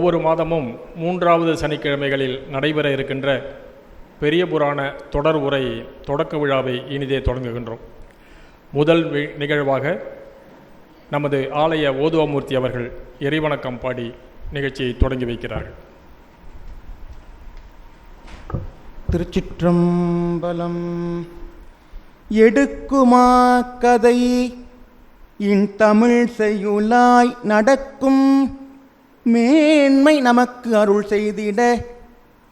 ஒவ்வொரு மாதமும் 3வது சனிக்கிழமைகளில் நடைபெற இருக்கின்ற பெரிய புராண தொடர் உரை தொடக்க விழாவை இனிதே தொடங்குகின்றோம். முதல் நிகழ்வாக நமது ஆலய ஓதுவமூர்த்தி அவர்கள் இறைவணக்கம் பாடி நிகழ்ச்சியை தொடங்கி வைக்கிறார்கள். திருச்சிற்றம்பலம். எடுக்குமா கதை இன் தமிழ் செய்யுளாய் நடக்கும் மேன்மை நமக்கு அருள் செய்திட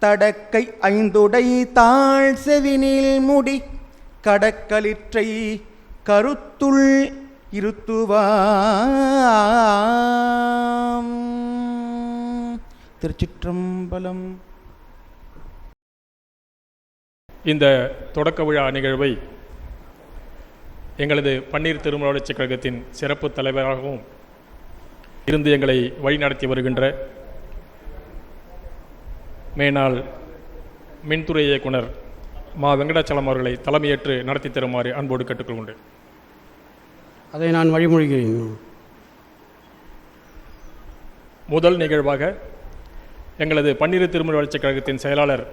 தடக்கை ஐந்துடை தாழ் செவினில் முடி கடக்களிற்றை கருத்துள் இருத்துவாம். திருச்சிற்றம்பலம். இந்த தொடக்க விழா நிகழ்வை எங்களது பன்னீர் திருமண வளர்ச்சிக் கழகத்தின் சிறப்பு தலைவராகவும் இருந்து எங்களை வழிநடத்தி வருகின்ற மேனாள் மின்துறை இயக்குனர் மா வெங்கடாச்சலம் அவர்களை தலைமையேற்று நடத்தி தருமாறு அன்போடு கேட்டுக்கொள்கின்றேன். அதை நான் வழிமொழிகிறேன். முதல் நிகழ்வாக எங்களது பன்னீர் திருமண வளர்ச்சிக் கழகத்தின் செயலாளர்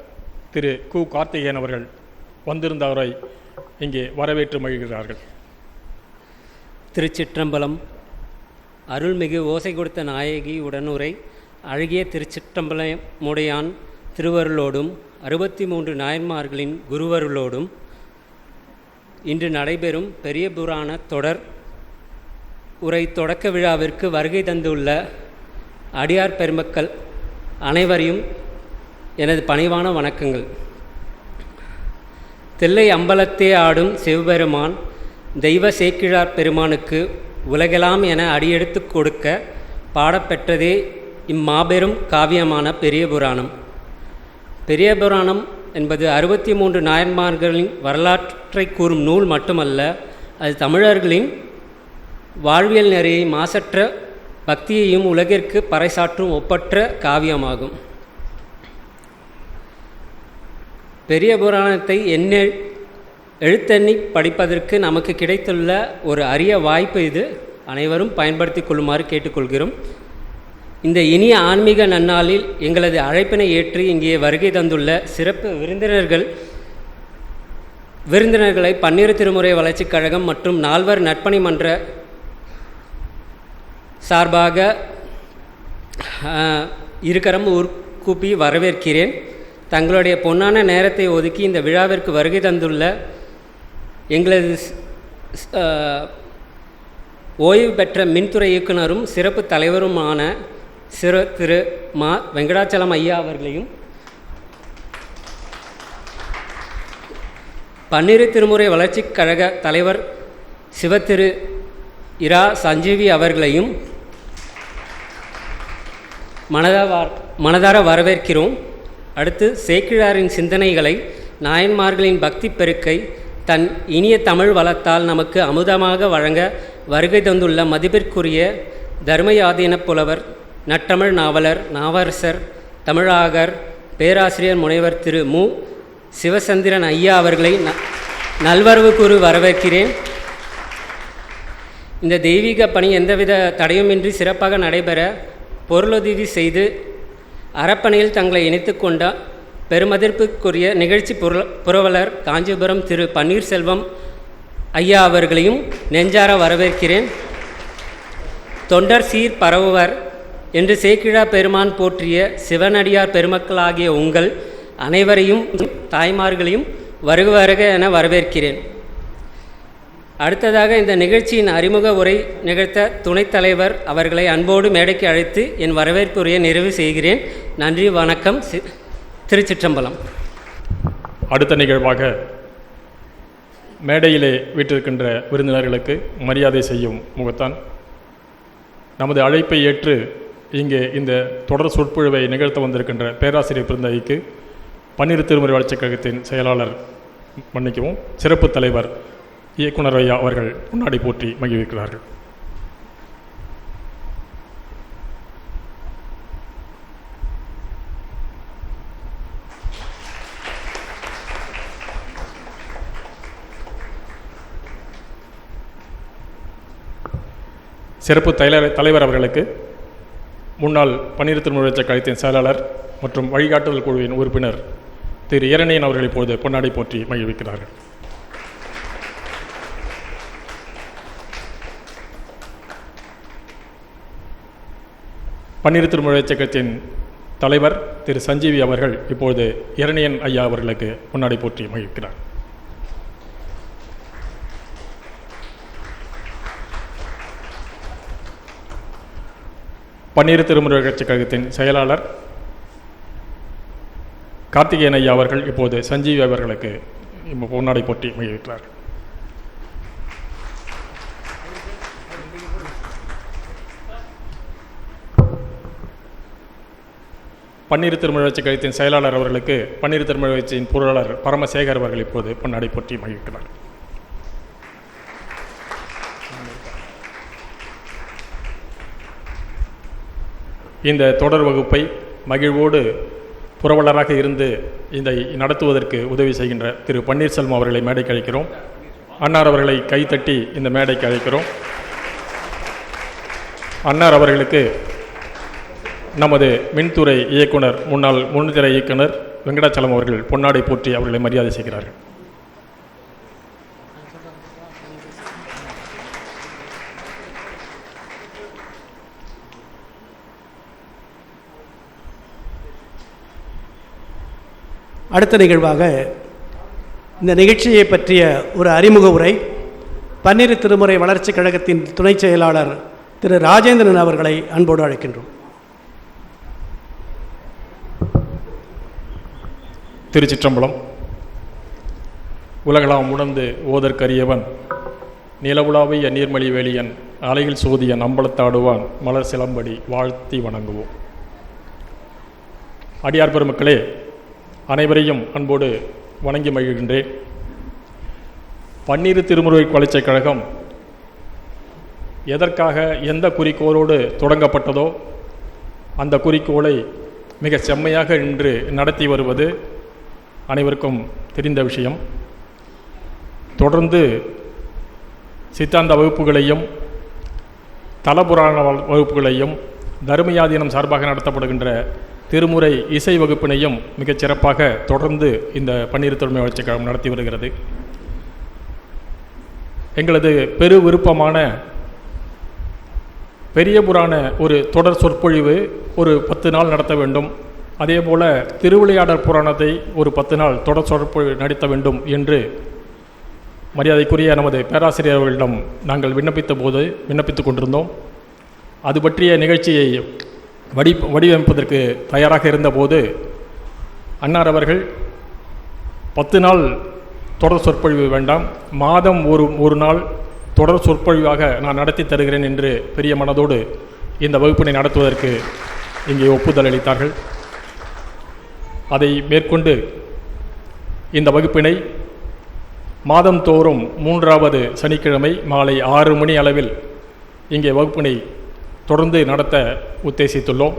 திரு கு கார்த்திகேயன் அவர்கள் வந்திருந்தவரை இங்கே வரவேற்று மகிழ்கிறார்கள். திருச்சிற்றம்பலம். அருள்மிகு ஓசை கொடுத்த நாயகி உடனுரை அழகிய திருச்சிற்றம்பலமுடையான் திருவருளோடும் 63 நாயன்மார்களின் குருவருளோடும் இன்று நடைபெறும் பெரிய புராண தொடர் உரை தொடக்க விழாவிற்கு வருகை தந்துள்ள அடியார் பெருமக்கள் அனைவரையும் எனது பணிவான வணக்கங்கள். தில்லை அம்பலத்தே ஆடும் சிவபெருமான் தெய்வ சேக்கிழார் பெருமானுக்கு உலகெல்லாம் என அடியெடுத்து கொடுக்க பாடப்பெற்றதே இம்மாபெரும் காவியமான பெரிய புராணம். பெரிய புராணம் என்பது 63 நாயன்மார்களின் வரலாற்றை கூறும் நூல் மட்டுமல்ல, அது தமிழர்களின் வாழ்வியல் நெறியை மாசற்ற பக்தியையும் உலகிற்கு பறைசாற்றும் ஒப்பற்ற காவியமாகும். பெரிய புராணத்தை எழுத்தெண்ணி படிப்பதற்கு நமக்கு கிடைத்துள்ள ஒரு அரிய வாய்ப்பு இது. அனைவரும் பயன்படுத்தி கொள்ளுமாறு கேட்டுக்கொள்கிறோம். இந்த இனிய ஆன்மீக நன்னாளில் எங்களது அழைப்பினை ஏற்று இங்கே வருகை தந்துள்ள சிறப்பு விருந்தினர்களை பன்னீர் திருமுறை வளர்ச்சிக் கழகம் மற்றும் நால்வர் நற்பணி மன்ற சார்பாக இருக்கரம் ஊர்கூப்பி வரவேற்கிறேன். தங்களுடைய பொன்னான நேரத்தை ஒதுக்கி இந்த விழாவிற்கு வருகை தந்துள்ள எங்களது ஓய்வு பெற்ற மின்துறை இயக்குனரும் சிறப்பு தலைவருமான திரு மா வெங்கடாச்சலம் ஐயா அவர்களையும், பன்னீர் திருமுறை வளர்ச்சிக் கழக தலைவர் சிவத்திரு இரா சஞ்சீவி அவர்களையும் மனதார வரவேற்கிறோம். அடுத்து சேக்கிழாரின் சிந்தனைகளை, நாயன்மார்களின் பக்தி பெருக்கை தன் இனிய தமிழ் வளத்தால் நமக்கு அமுதமாக வழங்க வருகை தந்துள்ள மதிப்பிற்குரிய தர்மயாதீன புலவர், நற்றமிழ் நாவலர், நாவரசர், தமிழாகர், பேராசிரியர் முனைவர் திரு மு சிவசந்திரன் ஐயா அவர்களை நல்வரவு கூறி வரவேற்கிறேன். இந்த தெய்வீக பணி எந்தவித தடையுமின்றி சிறப்பாக நடைபெற பொருளுதவி செய்து அறப்பணியில் தங்களை இணைத்து கொண்ட பெருமதிப்பிற்குரிய நிகழ்ச்சி புரவலர் காஞ்சிபுரம் திரு பன்னீர்செல்வம் ஐயா அவர்களையும் நெஞ்சார வரவேற்கிறேன். தொண்டர் சீர் பரவுவர் என்று சேக்கிழா பெருமான் போற்றிய சிவனடியார் பெருமக்களாகிய உங்கள் அனைவரையும் தாய்மார்களையும் வருக வருக என வரவேற்கிறேன். அடுத்ததாக இந்த நிகழ்ச்சியின் அறிமுக உரை நிகழ்த்த துணைத் தலைவர் அவர்களை அன்போடு மேடைக்கு அழைத்து என் வரவேற்புரையை நிறைவு செய்கிறேன். நன்றி, வணக்கம். திருச்சிற்றம்பலம். அடுத்த நிகழ்வாக மேடையிலே வீற்றிருக்கின்ற விருந்தினர்களுக்கு மரியாதை செய்யும் முகத்தான் நமது அழைப்பை ஏற்று இங்கே இந்த தொடர் சொற்பொழிவை நிகழ்த்த வந்திருக்கின்ற பேராசிரியர் பிருந்தைக்கு பன்னீர் திருமுறை வளர்ச்சிக் கழகத்தின் செயலாளர் சிறப்பு தலைவர் இயக்குனர் ஐயா அவர்கள் முன்னாடி போற்றி மகிழ்விக்கிறார்கள். சிறப்பு தலைவர் அவர்களுக்கு முன்னாள் பன்னிரு திருமுறை கழகத்தின் செயலாளர் மற்றும் வழிகாட்டுதல் குழுவின் உறுப்பினர் திரு இரணியன் அவர்கள் இப்போது பொன்னாடை போற்றி மகிழ்விக்கிறார்கள். பன்னிரு திருமுறை கழகத்தின் தலைவர் திரு சஞ்சீவி அவர்கள் இப்பொழுது இரணியன் ஐயா அவர்களுக்கு பொன்னாடை போற்றி மகிழ்விக்கிறார். பன்னிரு திருமுறை கழகத்தின் செயலாளர் கார்த்திகேயன் ஐயா அவர்கள் இப்போது சஞ்சீவி அவர்களுக்கு பொன்னாடை போற்றி மகிழ்விக்கிறார். பன்னிரு திருமுறை கழகத்தின் செயலாளர் அவர்களுக்கு பன்னிரு திருமுறை கட்சியின் பொருளாளர் பரமசேகர் அவர்கள் இப்போது பொன்னாடை போற்றி மகிழ்விக்கிறார். இந்த தொடர் வகுப்பை மகிழ்வோடு புரவலராக இருந்து இதை நடத்துவதற்கு உதவி செய்கின்ற திரு பன்னீர்செல்வம் அவர்களை மேடைக்கு அழைக்கிறோம். அன்னார் அவர்களை கைத்தட்டி இந்த மேடைக்கு அழைக்கிறோம். அன்னார் அவர்களுக்கு நமது மின்துறை இயக்குனர் முன்னாள் முன்னிலை இயக்குனர் வெங்கடாச்சலம் அவர்கள் பொன்னாடை போற்றி அவர்களை மரியாதை செய்கிறார்கள். அடுத்த நிகழ்வாக இந்த நிகழ்ச்சியை பற்றிய ஒரு அறிமுக உரை பன்னிரு திருமுறை வளர்ச்சிக் கழகத்தின் துணை செயலாளர் திரு ராஜேந்திரன் அவர்களை அன்போடு அழைக்கின்றோம். திருச்சிற்றம்பலம். உலகளாம் உணர்ந்து ஓதற்கரியவன் நிலவுலாவிய நீர்மலி வேலியன் அலையில் சோதியன் அம்பலத்தாடுவான் மலர் சிலம்படி வாழ்த்தி வணங்குவோம். அடியார் பெருமக்களே, அனைவரையும் அன்போடு வணங்கி மகிழ்கின்றேன். பன்னிரு திருமுறை வளர்ச்சிக் கழகம் எதற்காக எந்த குறிக்கோளோடு தொடங்கப்பட்டதோ அந்த குறிக்கோளை மிக செம்மையாக இன்று நடத்தி வருவது அனைவருக்கும் தெரிந்த விஷயம். தொடர்ந்து சித்தாந்த வகுப்புகளையும் தலபுராண வகுப்புகளையும் தர்மயாதீனம் சார்பாக நடத்தப்படுகின்ற திருமுறை இசை வகுப்பினையும் மிகச் சிறப்பாக தொடர்ந்து இந்த பன்னிரு திருமுறை வளர்ச்சிக் கழகம் நடத்தி வருகிறது. எங்களது பெரு விருப்பமான பெரிய புராண ஒரு தொடர் சொற்பொழிவு ஒரு 10 நாள் நடத்த வேண்டும். அதே போல் திருவிளையாடற் புராணத்தை ஒரு 10 நாள் தொடர் சொற்பொழிவு நடத்த வேண்டும் என்று மரியாதைக்குரிய நமது பேராசிரியர் அவர்களிடம் நாங்கள் விண்ணப்பித்துக் கொண்டிருந்தோம். அது பற்றிய நிகழ்ச்சியை வடிவமைப்பதற்கு தயாராக இருந்தபோது அன்னார் அவர்கள் 10 நாள் தொடர் சொற்பொழிவு வேண்டாம், மாதம் ஒரு நாள் தொடர் சொற்பொழிவாக நான் நடத்தி தருகிறேன் என்று பெரிய மனதோடு இந்த வகுப்பினை நடத்துவதற்கு இங்கே ஒப்புதல் அளித்தார்கள். அதை மேற்கொண்டு இந்த வகுப்பினை மாதந்தோறும் 3வது சனிக்கிழமை மாலை 6 மணி அளவில் இங்கே வகுப்பினை தொடர்ந்து நடத்த உத்தேசித்துள்ளோம்.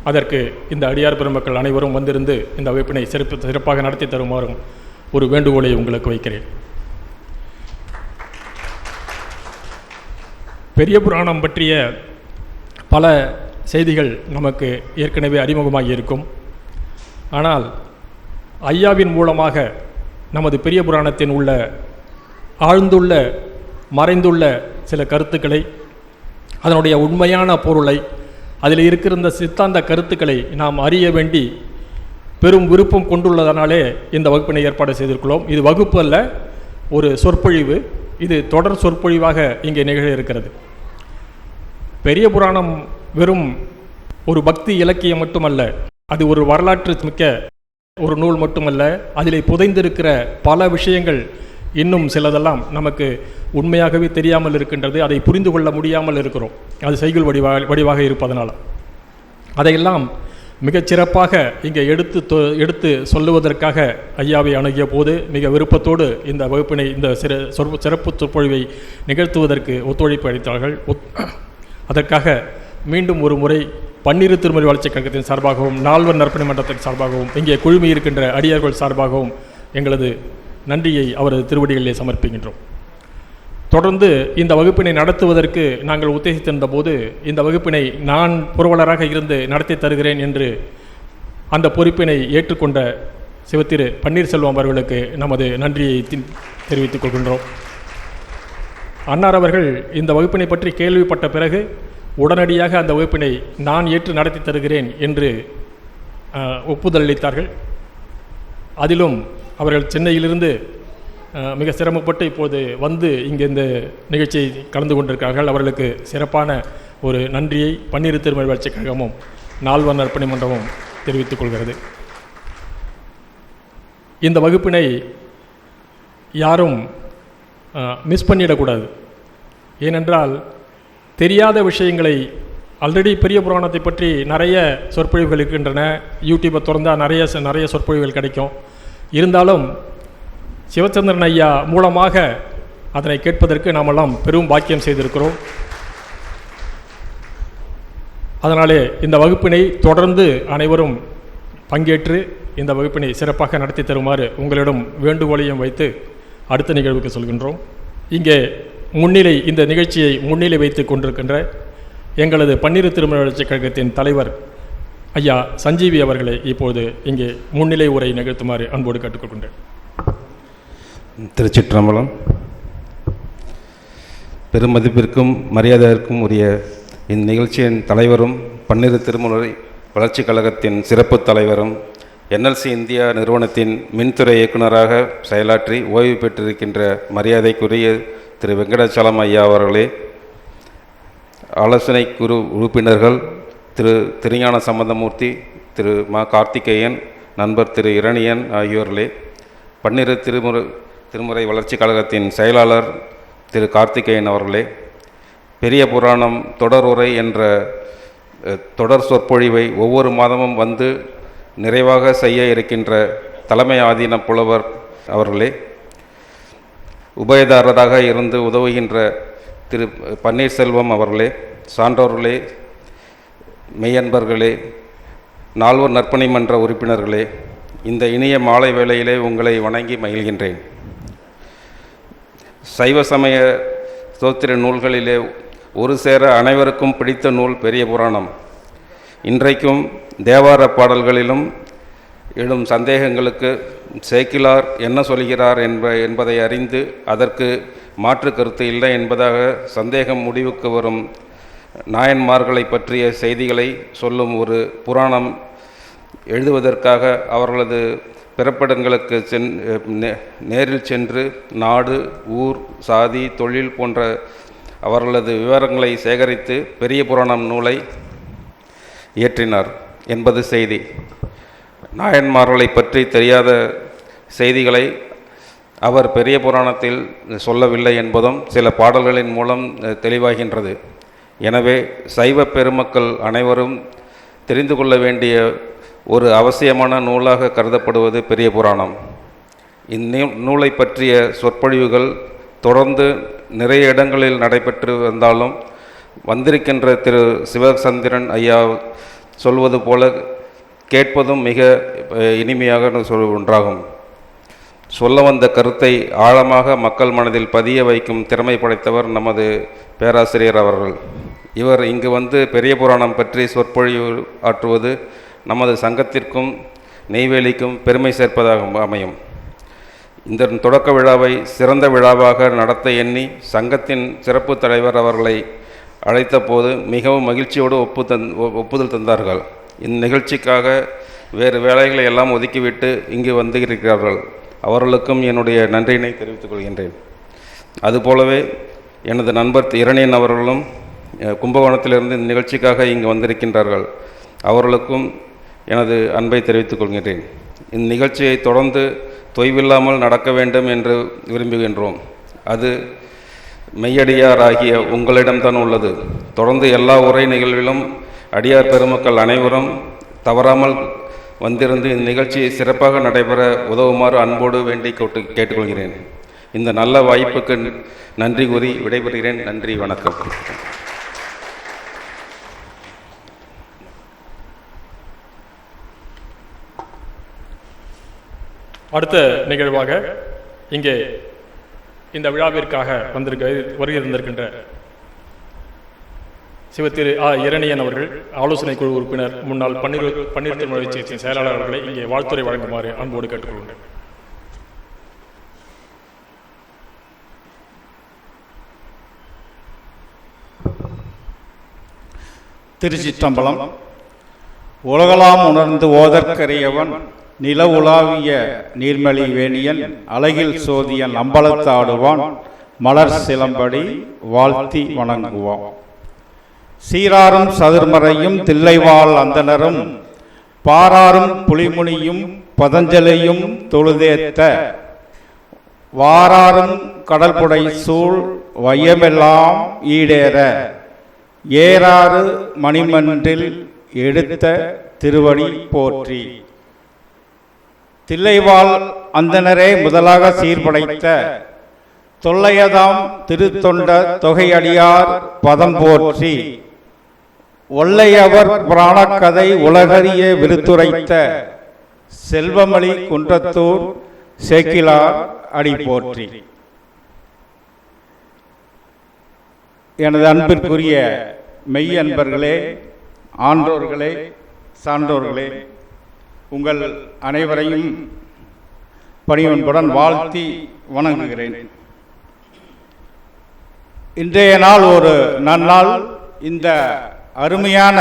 அதற்கு இந்த அடியார் பெருமக்கள் அனைவரும் வந்திருந்து இந்த வகுப்பினை சிறப்பாக நடத்தி தருமாறும் ஒரு வேண்டுகோளை உங்களுக்கு வைக்கிறேன். பெரிய புராணம் பற்றிய பல செய்திகள் நமக்கு ஏற்கனவே அறிமுகமாகி இருக்கும். ஆனால் ஐயாவின் மூலமாக நமது பெரிய புராணத்தின் உள்ள ஆழ்ந்துள்ள மறைந்துள்ள சில கருத்துக்களை, அதனுடைய உண்மையான பொருளை, அதில் இருக்கிற சித்தாந்த கருத்துக்களை நாம் அறிய வேண்டி பெரும் விருப்பம் கொண்டுள்ளதனாலே இந்த வகுப்பினை ஏற்பாடு செய்திருக்கிறோம். இது வகுப்பு அல்ல, ஒரு சொற்பொழிவு. இது தொடர் சொற்பொழிவாக இங்கே நிகழ இருக்கிறது. பெரிய புராணம் வெறும் ஒரு பக்தி இலக்கியம் மட்டுமல்ல, அது ஒரு வரலாற்று மிக்க ஒரு நூல் மட்டுமல்ல. அதிலே புதைந்திருக்கிற பல விஷயங்கள் இன்னும் சிலதெல்லாம் நமக்கு உண்மையாகவே தெரியாமல் இருக்கின்றது. அதை புரிந்து கொள்ள முடியாமல் இருக்கிறோம், அது செய்யுள் வடிவாக இருப்பதனால். அதையெல்லாம் மிகச்சிறப்பாக இங்கே எடுத்து சொல்லுவதற்காக ஐயாவை அணுகிய போது மிக விருப்பத்தோடு இந்த வகுப்பினை இந்த சிறப்பு சொற்பொழிவை நிகழ்த்துவதற்கு ஒத்துழைப்பு அளித்தார்கள். அதற்காக மீண்டும் ஒரு முறை பன்னிரு திருமுறை வளர்ச்சிக் கழகத்தின் சார்பாகவும் நால்வர் நற்பணி மன்றத்தின் சார்பாகவும் இங்கே குழுமி இருக்கின்ற அடியார்கள் சார்பாகவும் எங்களது நன்றியை அவரது திருவடிகளிலே சமர்ப்பிக்கின்றோம். தொடர்ந்து இந்த வகுப்பினை நடத்துவதற்கு நாங்கள் உத்தேசித்திருந்த போது இந்த வகுப்பினை நான் பொறுவலராக இருந்து நடத்தி தருகிறேன் என்று அந்த பொறுப்பினை ஏற்றுக்கொண்ட சிவத்திரு பன்னீர்செல்வம் அவர்களுக்கு நமது நன்றியை தெரிவித்துக் கொள்கின்றோம். அன்னார் அவர்கள் இந்த வகுப்பினை பற்றி கேள்விப்பட்ட பிறகு உடனடியாக அந்த வகுப்பினை நான் ஏற்று நடத்தி தருகிறேன் என்று ஒப்புதல் அளித்தார்கள். அதிலும் அவர்கள் சென்னையிலிருந்து மிக சிரமப்பட்டு இப்போது வந்து இங்கே இந்த நிகழ்ச்சியை கலந்து கொண்டிருக்கிறார்கள். அவர்களுக்கு சிறப்பான ஒரு நன்றியை பன்னீர் திருமறை வளர்ச்சி கழகமும் நால்வர் நற்பணி மன்றமும் தெரிவித்துக் கொள்கிறது. இந்த வகுப்பினை யாரும் மிஸ் பண்ணிடக்கூடாது. ஏனென்றால் தெரியாத விஷயங்களை ஆல்ரெடி பெரிய புராணத்தை பற்றி நிறைய சொற்பொழிவுகள் இருக்கின்றன. யூடியூப்பை திறந்தால் நிறைய சொற்பொழிவுகள் கிடைக்கும். இருந்தாலும் சிவச்சந்திரன் ஐயா மூலமாக அதனை கேட்பதற்கு நாமெல்லாம் பெரும் பாக்கியம் செய்திருக்கிறோம். அதனாலே இந்த வகுப்பினை தொடர்ந்து அனைவரும் பங்கேற்று இந்த வகுப்பினை சிறப்பாக நடத்தி தருமாறு உங்களிடம் வேண்டுகோளையும் வைத்து அடுத்த நிகழ்வுக்கு சொல்கின்றோம். இங்கே இந்த நிகழ்ச்சியை முன்னிலை வைத்து கொண்டிருக்கின்ற எங்களது பன்னீர் திருமறை வளர்ச்சி கழகத்தின் தலைவர் ஐயா சஞ்சீவி அவர்களை இப்போது இங்கே முன்னிலை உரை நிகழ்த்துமாறு அன்போடு கேட்டுக்கொள்கின்றேன். திருச்சிற்றம்பலம். பெருமதிப்பிற்கும் மரியாதைக்கும் உரிய இந்நிகழ்ச்சியின் தலைவரும் பன்னீர் திருமறை வளர்ச்சி கழகத்தின் சிறப்பு தலைவரும் NLC இந்தியா நிறுவனத்தின் மின்துறை இயக்குநராக செயலாற்றி ஓய்வு பெற்றிருக்கின்ற மரியாதைக்குரிய திரு வெங்கடாச்சலம் ஐயா அவர்களே, ஆலோசனை குழு உறுப்பினர்கள் திரு திருஞான சம்பந்தமூர்த்தி, திரு மா கார்த்திகேயன், நண்பர் திரு இரணியன் ஆகியோர்களே, பன்னீர் திருமுறை வளர்ச்சி கழகத்தின் செயலாளர் திரு கார்த்திகேயன் அவர்களே, பெரிய புராணம் தொடருரை என்ற தொடர் சொற்பொழிவை ஒவ்வொரு மாதமும் வந்து நிறைவாக செய்ய இருக்கின்ற தலைமை ஆதீன புலவர் அவர்களே, உபயதாரராக இருந்து உதவுகின்ற திரு பன்னீர்செல்வம் அவர்களே, சான்றோர்களே, மெய்யன்பர்களே, நால்வர் நற்பணி மன்ற உறுப்பினர்களே, இந்த இனிய மாலை வேளையிலே உங்களை வணங்கி மகிழ்கின்றேன். சைவ சமய ஸ்தோத்திர நூல்களிலே ஒரு சேர அனைவருக்கும் பிடித்த நூல் பெரிய புராணம். இன்றைக்கும் தேவார பாடல்களிலும் எழும் சந்தேகங்களுக்கு சேக்கிழார் என்ன சொல்கிறார் என்பதை அறிந்து அதற்கு மாற்று கருத்து இல்லை என்பதாக சந்தேகம் முடிவுக்கு வரும் நாயன்மார்களை பற்றிய செய்திகளை சொல்லும் ஒரு புராணம் எழுதுவதற்காக அவர்களது பிறப்பிடங்களுக்கு நேரில் சென்று நாடு, ஊர், சாதி, தொழில் போன்ற அவர்களது விவரங்களை சேகரித்து பெரிய புராணம் நூலை இயற்றினார் என்பது செய்தி. நாயன்மார்களை பற்றி தெரியாத செய்திகளை அவர் பெரிய புராணத்தில் சொல்லவில்லை என்பதும் சில பாடல்களின் மூலம் தெளிவாகின்றது. எனவே சைவ பெருமக்கள் அனைவரும் தெரிந்து கொள்ள வேண்டிய ஒரு அவசியமான நூலாக கருதப்படுவது பெரிய புராணம். இந்நூலை பற்றிய சொற்பொழிவுகள் தொடர்ந்து நிறைய இடங்களில் நடைபெற்று வந்தாலும் வந்திருக்கின்ற திரு சிவச்சந்திரன் ஐயா சொல்வது போல கேட்பதும் மிக இனிமையாக ஒன்றாகும். சொல்ல வந்த கருத்தை ஆழமாக மக்கள் மனதில் பதிய வைக்கும் திறமை படைத்தவர் நமது பேராசிரியர் அவர்கள். இவர் இங்கு வந்து பெரிய புராணம் பற்றி சொற்பொழிவு ஆற்றுவது நமது சங்கத்திற்கும் நெய்வேலிக்கும் பெருமை சேர்ப்பதாக அமையும். இந்த தொடக்க விழாவை சிறந்த விழாவாக நடத்த எண்ணி சங்கத்தின் சிறப்பு தலைவர் அவர்களை அழைத்த போது மிகவும் மகிழ்ச்சியோடு ஒப்புதல் தந்தார்கள். இந்நிகழ்ச்சிக்காக வேறு வேலைகளை எல்லாம் ஒதுக்கிவிட்டு இங்கு வந்திருக்கிறார்கள். அவர்களுக்கும் என்னுடைய நன்றியினை தெரிவித்துக் கொள்கின்றேன். அதுபோலவே எனது நண்பர் இரணியன் அவர்களும் கும்பகோணத்திலிருந்து இந்த நிகழ்ச்சிக்காக இங்கு வந்திருக்கின்றார்கள். அவர்களுக்கும் எனது அன்பை தெரிவித்துக் கொள்கின்றேன். இந்நிகழ்ச்சியை தொடர்ந்து தொய்வில்லாமல் நடக்க வேண்டும் என்று விரும்புகின்றோம். அது மெய்யடியார் ஆகிய உங்களிடம்தான் உள்ளது. தொடர்ந்து எல்லா உரை நிகழ்விலும் அடியார் பெருமக்கள் அனைவரும் தவறாமல் வந்திருந்து இந்நிகழ்ச்சி சிறப்பாக நடைபெற உதவுமாறு அன்போடு வேண்டி கேட்டுக்கொள்கிறேன். இந்த நல்ல வாய்ப்புக்கு நன்றி கூறி விடைபெறுகிறேன். நன்றி, வணக்கம். அடுத்த நிகழ்வாக இங்கே இந்த விழாவிற்காக வருகை இருந்திருக்கின்ற சிவத்திரு இரணியன் அவர்கள், ஆலோசனை குழு உறுப்பினர், முன்னாள் பன்னீர் திருமலை சேர்ச்சியின் செயலாளர் அவர்களை இங்கே வாழ்த்துரை வழங்குமாறு அன்போடு கேட்டுக்கொள்கிறேன். திருச்சிற்றம்பலம். உலகலாம் உணர்ந்து ஓதற்கரியவன், நில உலாவிய நீர்மலி வேணியன், அழகில் சோதியன் அம்பலத்தாடுவான், மலர் சிலம்படி வாழ்த்தி வணங்குவான். சீராரும் சதுர்மறையும் தில்லைவாழ் அந்தனரும், பாராரும் புலிமுனியும் பதஞ்சலியும் தொழுதேத்த, வாராரும் கடல்புடை சூழ் வையமெல்லாம் ஈடேற, ஏறாறு மணிமன்றில் எடுத்த திருவடி போற்றி. தில்லைவாழ் அந்தனரே முதலாக சீர்படைத்த, தொல்லையதாம் திருத்தொண்ட தொகையடியார் பதம் போற்றி. ஒல்லையவர் புராணக்கதை உலகறிய விருத்துரைத்த, செல்வமளி குன்றத்தூர் சேக்கிலார் அடி போற்றி. எனது அன்பிற்குரிய மெய் அன்பர்களே, ஆன்றோர்களே, சான்றோர்களே, உங்கள் அனைவரையும் பணிவன்புடன் வாழ்த்தி வணங்குகிறேன். இன்றைய நாள் ஒரு நன்னாள். இந்த அருமையான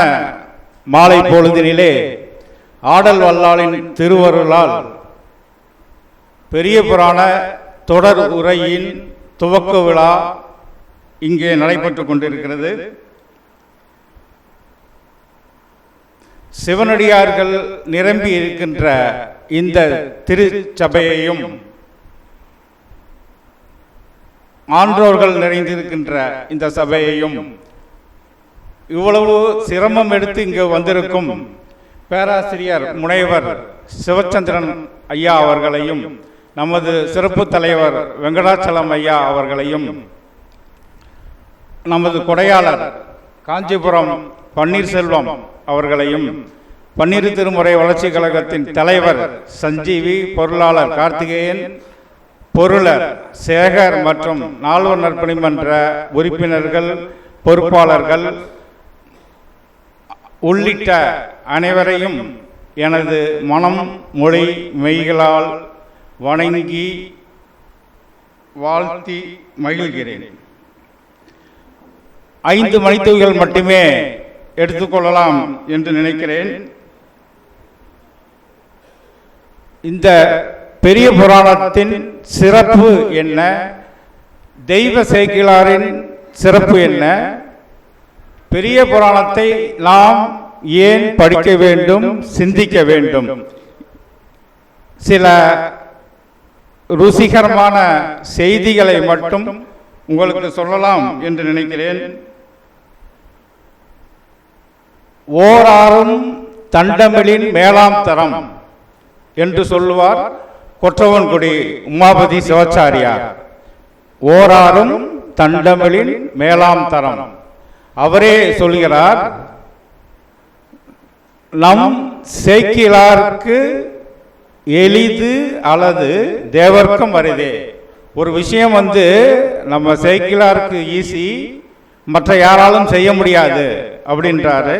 மாலை பொழுதினிலே ஆடல் வல்லாளின் திருவருளால் பெரிய புராண தொடர் உரையின் துவக்க விழா இங்கே நடைபெற்றுக் கொண்டிருக்கிறது. சிவனடியார்கள் நிரம்பி இருக்கின்ற இந்த திருச்சபையையும், ஆன்றோர்கள் நிறைந்திருக்கின்ற இந்த சபையையும், இவ்வளவு சிரமம் எடுத்து இங்கு வந்திருக்கும் பேராசிரியர் முனைவர் சிவச்சந்திரன் ஐயா அவர்களையும், நமது சிறப்பு தலைவர் வெங்கடாச்சலம் ஐயா அவர்களையும், நமது கொடையாளர் காஞ்சிபுரம் பன்னீர்செல்வம் அவர்களையும், பன்னீர் திருமுறை வளர்ச்சி கழகத்தின் தலைவர் சஞ்சீவி, பொருளாளர் கார்த்திகேயன், பொருளர் சேகர் மற்றும் நால்வர் நற்பணிமன்ற உறுப்பினர்கள், பொறுப்பாளர்கள் உள்ளிட்ட அனைவரையும் எனது மனம் மொழி மெய்களால் வணங்கி வாழ்த்தி மகிழ்கிறேன். 5 மணித்துளிகள் மட்டுமே எடுத்துக்கொள்ளலாம் என்று நினைக்கிறேன். இந்த பெரிய புராணத்தின் சிறப்பு என்ன, தெய்வ சேக்கிழாரின் சிறப்பு என்ன, பெரிய புராணத்தை நாம் ஏன் படிக்க வேண்டும், சிந்திக்க வேண்டும், சில ருசிகரமான செய்திகளை மட்டும் உங்களுக்கு சொல்லலாம் என்று நினைக்கிறேன். ஓராறும் தண்டமிழின் மேலாம் தரம் என்று சொல்லுவார் கொற்றவன்குடி உமாபதி சிவாச்சாரியார். ஓராறும் தண்டமிழின் மேலாம் தரம். அவரே சொல்கிறார், நம் சேக்கிழாருக்கு எளிது அல்லது தேவர்க்கம் அரிதே. ஒரு விஷயம் நம்ம சேக்கிழாருக்கு ஈஸி, மற்ற யாராலும் செய்ய முடியாது அப்படின்றாரு.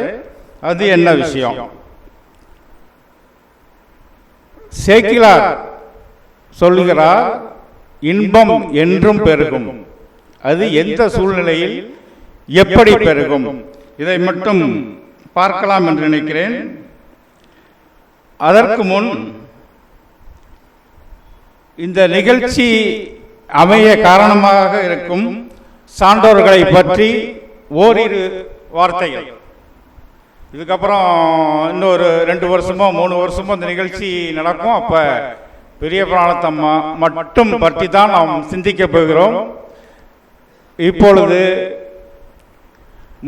அது என்ன விஷயம்? சேக்கிழார் சொல்லுகிறார், இன்பம் என்றும் பெருகும். அது எந்த சூழ்நிலையில் எப்படி பெருகும், இதை மட்டும் பார்க்கலாம் என்று நினைக்கிறேன். அதற்கு முன் இந்த நிகழ்ச்சி அமைய காரணமாக இருக்கும் சான்றோர்களை பற்றி ஓரிரு வார்த்தைகள். இதுக்கப்புறம் இன்னொரு 2 வருஷமோ 3 வருஷமோ இந்த நிகழ்ச்சி நடக்கும். அப்ப பெரிய புராணத்தை மட்டும் பற்றி தான் நாம் சிந்திக்க போகிறோம். இப்பொழுது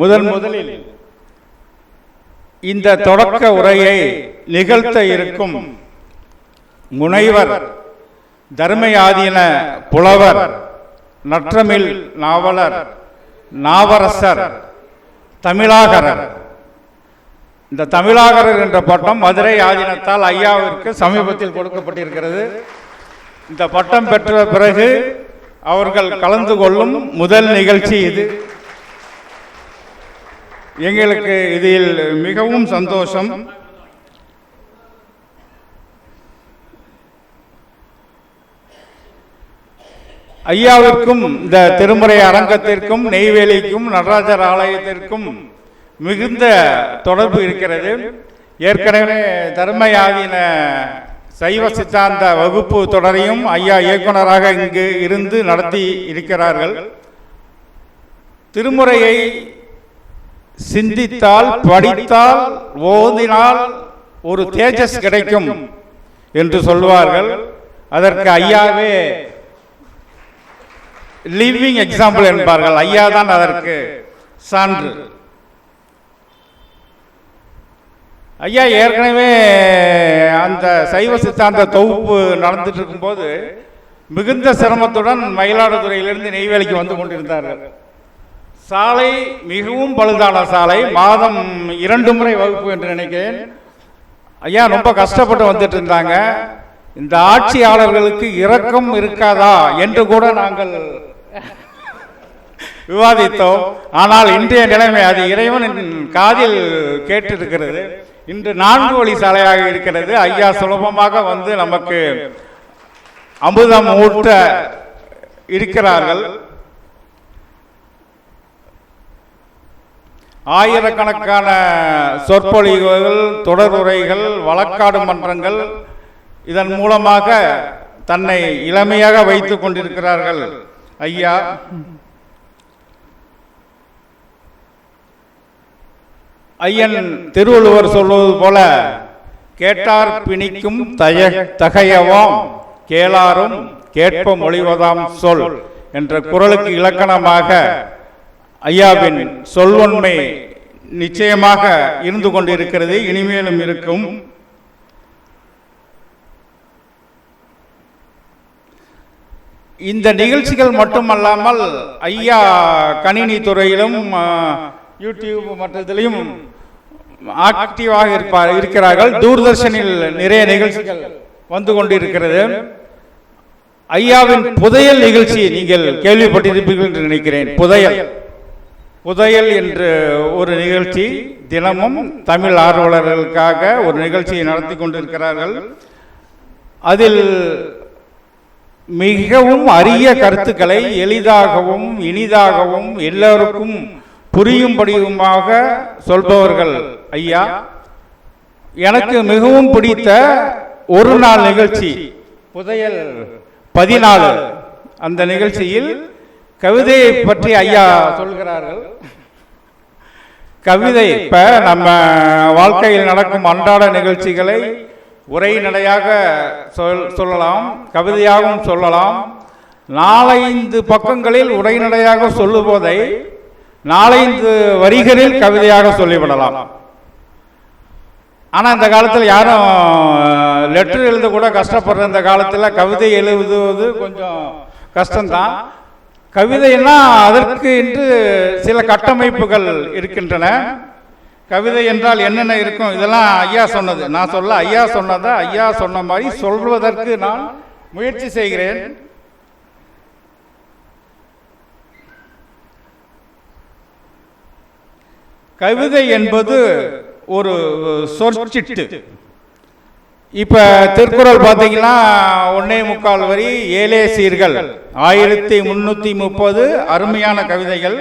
முதலில் இந்த தொடக்க உரையை நிகழ்த்த இருக்கும் முனைவர் தர்மயாதீன புலவர், நற்றமிழ் நாவலர், நாவரசர், தமிழாகரர். இந்த தமிழாகரர் என்ற பட்டம் மதுரை ஆதீனத்தால் ஐயாவிற்கு சமீபத்தில் கொடுக்கப்பட்டிருக்கிறது. இந்த பட்டம் பெற்ற பிறகு அவர்கள் கலந்து கொள்ளும் முதல் நிகழ்ச்சி இது. எங்களுக்கு இதில் மிகவும் சந்தோஷம். ஐயாவிற்கும் இந்த திருமுறை அரங்கத்திற்கும் நெய்வேலிக்கும் நடராஜர் ஆலயத்திற்கும் மிகுந்த தொடர்பு இருக்கிறது. ஏற்கனவே தர்மயாதீன சைவ சித்தாந்த வகுப்பு தொடரையும் ஐயா இயக்குனராக இங்கு இருந்து நடத்தி இருக்கிறார்கள். திருமுறையை சிந்தித்தால், படித்தால், ஓதினால் ஒரு தேஜஸ் கிடைக்கும் என்று சொல்வார்கள். அதற்கு ஐயாவே லிவிங் எக்ஸாம்பிள் என்பார்கள். ஐயா தான் அதற்கு சான்று. ஐயா ஏற்கனவே அந்த சைவ சித்தாந்த தொகுப்பு நடந்துட்டு இருக்கும்போது மிகுந்த சிரமத்துடன் மயிலாடுதுறையிலிருந்து நெய்வேலிக்கு வந்து கொண்டிருந்தார்கள். சாலை மிகவும் பழுதான சாலை. மாதம் 2 முறை வகுப்பு என்று நினைக்கிறேன். ஐயா ரொம்ப கஷ்டப்பட்டு வந்துட்டு இருந்தாங்க. இந்த ஆட்சியாளர்களுக்கு இரக்கம் இருக்காதா என்று கூட நாங்கள் விவாதித்தோம். ஆனால் இன்றைய நிலைமை அது இறைவனின் காதில் கேட்டிருக்கிறது. இன்று 4 வழி சாலையாக இருக்கிறது. ஐயா சுலபமாக வந்து நமக்கு அமுதம் ஊட்ட இருக்கிறார்கள். ஆயிரக்கணக்கான சொற்பொழிவுகள், தொடருரைகள், வழக்காடு மன்றங்கள் இதன் மூலமாக தன்னை இளமையாக வைத்துக் கொண்டிருக்கிறார்கள் ஐயா. ஐயன் திருவள்ளுவர் சொல்வது போல கேட்டார் பிணிக்கும் தகையவாம் கேளாரும் கேட்ப மொழிவதாம் சொல் என்ற குறளுக்கு இலக்கணமாக ஐயாவின் சொல்வன்மை நிச்சயமாக இருந்து கொண்டிருக்கிறது, இனிமேலும் இருக்கும். இந்த நிகழ்ச்சிகள் மட்டுமல்லாமல் ஐயா கணினி துறையிலும் யூடியூப் மற்றதிலையும் ஆக்டிவாக இருக்கிறார்கள். தூர்தர்ஷனில் நிறைய நிகழ்ச்சிகள் வந்து கொண்டிருக்கிறது. ஐயாவின் புதையல் நிகழ்ச்சி நீங்கள் கேள்விப்பட்டிருப்பீர்கள் என்று நினைக்கிறேன். புதையல் என்று ஒரு நிகழ்ச்சி தினமும் தமிழ் ஆர்வலர்களுக்காக ஒரு நிகழ்ச்சியை நடத்தி கொண்டிருக்கிறார்கள். அதில் மிகவும் அரிய கருத்துக்களை எளிதாகவும் இனிதாகவும் எல்லோருக்கும் புரியும்படியுமாக சொல்பவர்கள் ஐயா. எனக்கு மிகவும் பிடித்த ஒரு நாள் நிகழ்ச்சி புதையல் 14. அந்த நிகழ்ச்சியில் கவிதையை பற்றி ஐயா சொல்கிறார்கள். கவிதை இப்ப நம்ம வாழ்க்கையில் நடக்கும் அன்றாட நிகழ்ச்சிகளை உரைநடையாக சொல்லலாம், கவிதையாகவும் சொல்லலாம். 4-5 பக்கங்களில் உரைநடையாக சொல்லுவதை 4-5 வரிகளில் கவிதையாக சொல்லிவிடலாம். ஆனால் இந்த காலத்தில் யாரும் லெட்டர் எழுத கூட கஷ்டப்படுற இந்த காலத்தில் கவிதை எழுதுவது கொஞ்சம் கஷ்டம்தான். கவிதைன்னா அதற்கு என்று சில கட்டமைப்புகள் இருக்கின்றன. கவிதை என்றால் என்னென்ன இருக்கும் இதெல்லாம் ஐயா சொன்னது, நான் சொல்ல ஐயா சொன்னதை ஐயா சொன்ன மாதிரி சொல்வதற்கு நான் முயற்சி செய்கிறேன். கவிதை என்பது ஒரு சொற்சிட்டு. இப்ப திருக்குறள் பார்த்தீங்கன்னா 1.25 வரி 7 சீர்கள் 1330 அருமையான கவிதைகள்.